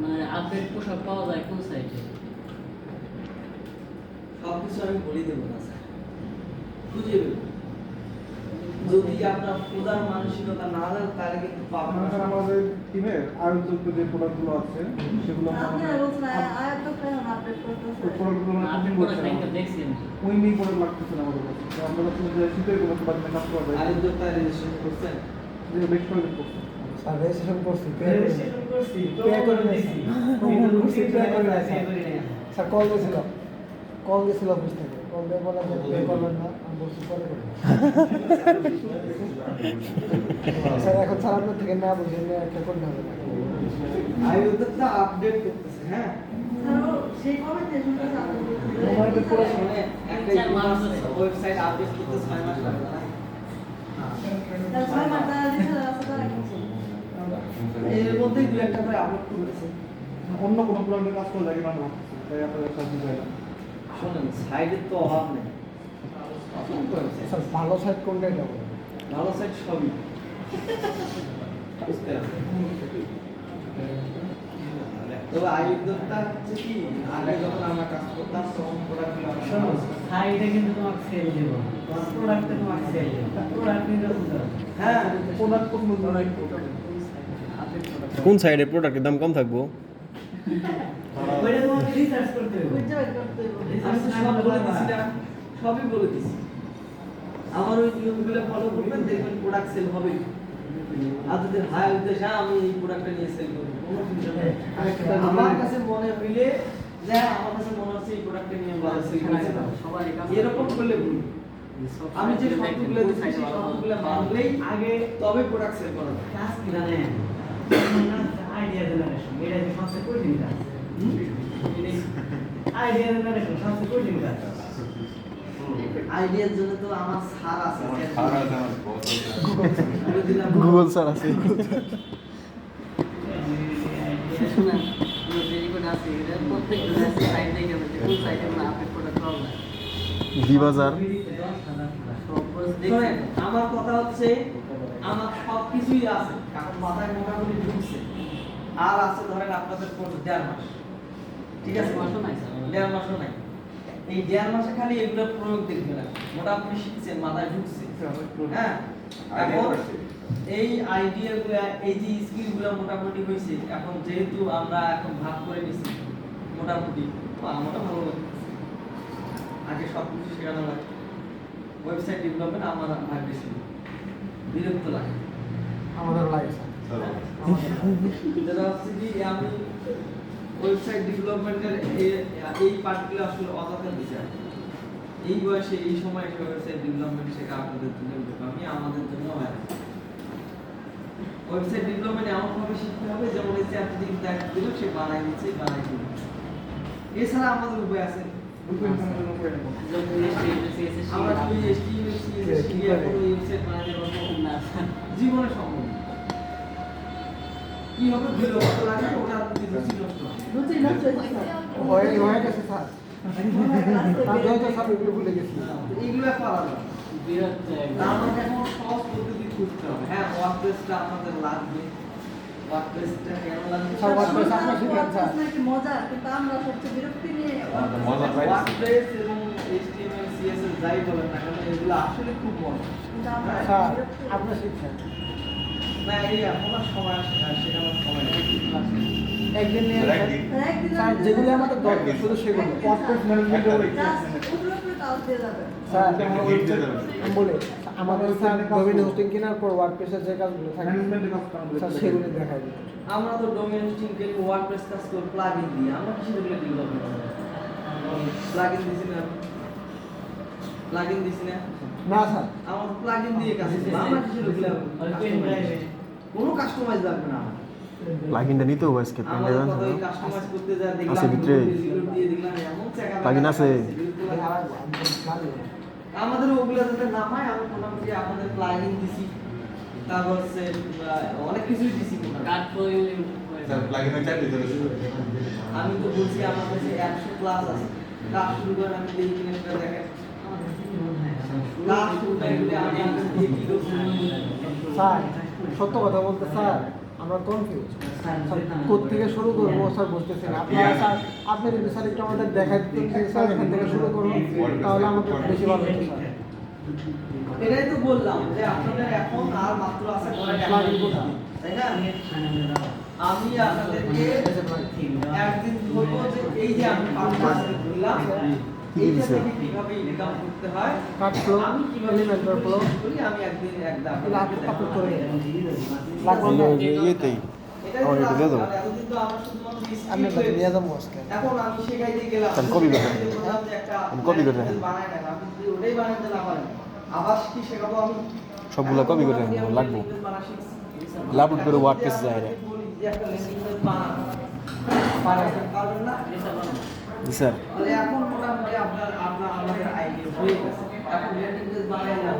E: মানে আপডেট পোশাক পাওয়া যায় কোন সাইটে?
A: সব কিছু আমি বলে দেবো না স্যার, খুঁজে দেবো। যদি আপনার খোঁজার মানসিকতা না দেন তাহলে কিন্তু পাবেন না।
B: স্যার আমাদের টিমের আয়োজক যে প্রোডাক্টগুলো আছে সেগুলো
D: আপনারা বলছেন আয়াতটা এখন আপডেট করতেছে।
B: প্রোডাক্টগুলো
E: আপডেট
B: করছে
E: পোশাক একটা দেখছি আমি।
B: উইনিং প্রোডাক্ট লাগতেছে না আমাদের কাছে। তো আমরা হচ্ছে যে শীতের কোনো প্রোডাক্ট কাজ করা যায়
A: আয়োজকতা রেজিস্ট্রেশন করছেন?
B: যে বেশ কয়েকদিন করছে।
C: স্যার রেজিস্ট্রেশন করছি
A: রেজিস্ট্রেশন করছি, তো
C: পে করে দিয়েছি।
A: করছি,
C: পে করে দিয়েছি।
A: পে করে নিয়ে।
C: স্যার কল দিয়েছিল অফিস থেকে, কল দিয়ে বললাম যে পে করবেন না, আমি বলছি পরে করবেন। স্যার এখন স্যার আপনার থেকে না বুঝে নিয়ে একটা করলে হবে না।
A: আয়োজকতা আপডেট করতেছে, হ্যাঁ।
D: স্যার সেই কবে থেকে শুনতেছে আপডেট
A: মোবাইলে
D: করতে?
A: পুরো শুনে একটা ওয়েবসাইট আপডেট করতে 6 মাস লাগে না?
D: তার 6 মাস দ্বারা দিতে আছে তারা কিছু।
A: এর মধ্যেই 2-1টা করে আপলোড করতেছে।
B: অন্য কোনো প্রোডাক্টে কাজ করা যায় কিনা আমরা ভাবতেছি। তাই আপনাদের কাছে দিতে হয়।
A: শোনেন, সাইডের তো অভাব নেই। অসংখ্য website।
C: স্যার ভালো সাইট কোনটা এটা বলেন?
A: ভালো সাইট সবই বুঝতে হবে। তবে আয়োজকতা হচ্ছে কি, আগে যখন আমরা কাজ করতাম তখন প্রোডাক্টগুলো
E: শোনো,
A: আমরা
E: সাইটে কিন্তু তোমাকে সেল দেবো, তোমার প্রোডাক্টে তোমাকে সেল দেবো, প্রোডাক্ট নিয়ে যাবো।
A: হ্যাঁ,
B: প্রোডাক্ট কোন
E: আপডেট প্রোডাক্ট
F: কোন সাইডে প্রোডাক্টের দাম কম থাকবো?
E: ওইটা তোমাকে রিসার্চ করতে হবে।
D: বুঝতে পারি করতে হবে।
A: আমি তো সব বলে দিছি না, সবই বলে দিছি। আমার ওই নিয়মগুলো ফলো করবেন, দেখবেন প্রোডাক্ট সেল হবে। আর যদি হাই উদ্দেশ্যে আমি এই প্রোডাক্টটা নিয়ে সেল করবো, কোনো চিন্তা নেই। আমার কাছে মনে হইলে যে আমার কাছে মনে হচ্ছে এই প্রোডাক্টটা নিয়ে ভালো সেল করছে না,
E: সবারই কাছে
A: এরকম করলে ভুল। আমি যে শর্তগুলো দিচ্ছি সেই শর্তগুলো মানলেই আগে তবে প্রোডাক্ট সেল করা যায়।
E: কাজ কি জানেন? আইডিয়া জেনারেশন, এটা যে সবচেয়ে কঠিন কাজ। আইডিয়া জেনারেশন সবচেয়ে কঠিন কাজ।
A: আইডিয়ার জন্য তো আমার স্যার আছে,
F: গুগল স্যার আছে।
E: শোনেন, যে কোনো আছে, এটা প্রত্যেকটা সাইট দেখে আমি কোন সাইটে আমরা আপডেট প্রোডাক্ট পাবো না।
F: বিবাজার।
A: শোনেন, আমার কথা হচ্ছে আমার সব কিছুই আছে, এখন মাথায় মোটামুটি ঢুকছে। আর আছে ধরেন আপনাদের কোর্স 1.5 মাস, ঠিক আছে?
E: 1.5 মাসও নাই স্যার।
A: 1.5 মাসও নাই। এই 1.5 মাসে খালি এগুলো প্রয়োগ দেখবে না, মোটামুটি শিখছেন, মাথায় ঢুকছে। হ্যাঁ, এখন এই আইডিয়াগুলো, এই যে স্কিলগুলো মোটামুটি হয়েছে, এখন যেহেতু আমরা এখন ভাগ করে নিছি মোটামুটি, তো আমারটা ভালো লাগছে। আগে সব কিছু শেখানো লাগে, ওয়েবসাইট ডেভেলপমেন্ট আমার ভাগ্যে ছিল, বিরক্ত লাগে।
C: আমাদের লাগে স্যার।
A: যেটা হচ্ছে কি, আমি ওয়েবসাইট ডেভেলপমেন্টের এই পার্টগুলো আসলে অজানা বিষয়। এই বয়সে এই সময় এসে ওয়েবসাইট ডেভেলপমেন্ট শেখা আপনাদের জন্য আমি আমাদের জন্য হয় না। ওয়েবসাইট ডেভেলপমেন্ট এমনভাবে শিখতে হবে যেমন এই চ্যাট যদি দেখা দিল সে বানাই দিচ্ছে, বানাই দিল। এছাড়া আমাদের উপায় আছে।
B: রূপায়ণ করার জন্য করে নেব।
E: যখন HTML, CSS
A: আমরা
E: শিখলাম,
A: যদি HTML যে
C: কি
A: শিখে
C: করে?
A: কোনো ওয়েবসাইট বানাতে পারবো
E: না
A: জীবনে সম্ভব না। কি হবে বিরক্ত লাগে ওটা আপনি রুচি নষ্ট হবে।
D: রুচি নষ্ট হয়েছে স্যার।
C: হয়ে গেছে স্যার আমি হয়তো স্যার এগুলো ভুলে গেছি
A: তো এইগুলো পারা যাবে
E: বিরক্ত
A: না, আমাকে এখন সহজ পদ্ধতি খুঁজতে হবে। হ্যাঁ ওয়ার্ডপ্রেসটা আপনাদের লাগবে, ওয়ার্ডপ্রেসটা কেন লাগবে
C: স্যার, WordPress আপনার শিখেন, স্যার।
D: WordPress নাকি মজা, কিন্তু আমরা সবচেয়ে বিরক্তি নিয়ে
A: ওয়ার্ডপ্রেস এবং HTML CSS যাই বলেন না কেন এগুলো আসলে খুব মজা।
D: কিন্তু আমরা
C: স্যার
D: বিরক্ত হই।
C: আপনার শিক্ষা
A: না এই এখন আর সময় আসে না, শেখানোর সময় নেই।
C: একদিন নিয়ে
D: স্যার, একদিন
C: স্যার যেগুলো আমাদের দরকার শুধু সেগুলো
B: WordPress management এর
D: জাস্ট উপরে উপরে কাজ দিয়ে যাবে।
C: স্যার আমি বলি আমাদের স্যার ডোমেইন হোস্টিং কেনার পর ওয়ার্ডপ্রেসের যে কাজগুলো থাকে
B: ম্যানেজমেন্ট কাজ করা
C: স্যার সেগুলো দেখাই দিই
A: আমরা তো ডোমেইন হোস্টিং কে ওয়ার্ডপ্রেস কাজ করে প্লাগইন দিই, আমরা কিছু দেখলে ডেভেলপমেন্ট প্লাগইন দিছি না, প্লাগইন দিছি না,
C: না স্যার
A: আমরা তো প্লাগইন দিয়ে কাজ করি, আমরা কিছু দেখলে কোনো কাস্টমাইজ লাগবে না আমার।
F: প্লাগইনটা নিতে হবে আজকে পেন
A: আমাদের
F: দেবেন
A: কথা ওই কাস্টমাইজ করতে যা দেখলাম
F: আছে ভিতরে?
A: দিয়ে দেখলাম এমন জায়গা
F: Plugin আছে?
A: আমাদের ওগুলো যাতে নামায় আমি মোটামুটি আমাদের প্লাগইন দিছি, তারপর হচ্ছে অনেক কিছুই দিছি মোটামুটি।
E: কাট করে
A: আমি তো বলছি আমার কাছে 100 প্লাস আছে, কাজ শুরু করেন আমি দেখি কিনা সেটা দেখেন, কাজ শুরু করে দিলে আমি আপনাদের দিয়ে কি করছি।
C: স্যার সত্য কথা বলতে স্যার আমরা কনফিউজ কোথা থেকে শুরু করবো স্যার বুঝতেছি না আপনারা স্যার আপনি যদি স্যার একটু আমাদের দেখাই দিতেন যে স্যার এখান থেকে শুরু করুন তাহলে আমাদের বেশি ভালো হতো স্যার
A: এটাই তো বললাম যে আপনাদের এখন আর মাত্র আছে ঘরে
C: Plugin কোথায়?
A: তাই না? আমি আপনাদেরকে একদিন বলবো যে এই যে আমি পার্টনারশিপ করলাম
F: কি
A: এইটা
F: দিছে?
A: থেকে কিভাবে ইনকাম করতে হয়,
C: কাট ফ্লো
A: আমি কিভাবে
C: এলিমেন্টার ফ্লো
A: শেষ করি, আমি একদিন একদম
C: আপলোড করে দেবেন
F: ইয়েতেই
A: এটাই
F: আমার এটা দিয়ে দাও।
A: এতদিন তো আমরা শুধুমাত্র
C: আমি
A: script
C: আপনাকে নিয়ে যাবো আজকে
A: এখন আমি শেখাইতে গেলাম
F: তাহলে copy করে দেন।
A: বললাম যে একটা
F: আমি copy করে দেন।
A: বানাই না, আপনি যদি ওটাই বানাইতে না পারেন আবার কি শেখাবো আমি?
F: সবগুলা copy করে দেন, লাগবো। আপলোড করে WordPress যায় রে।
A: বলি যে একটা ল্যান্ডিং পেজ বানানো পারবেন না,
F: জি স্যার
A: তাহলে এখন মোটামুটি আপনার আমাদের আইডিয়া হয়ে গেছে। এখন ল্যান্ডিং পেজ বানাইলাম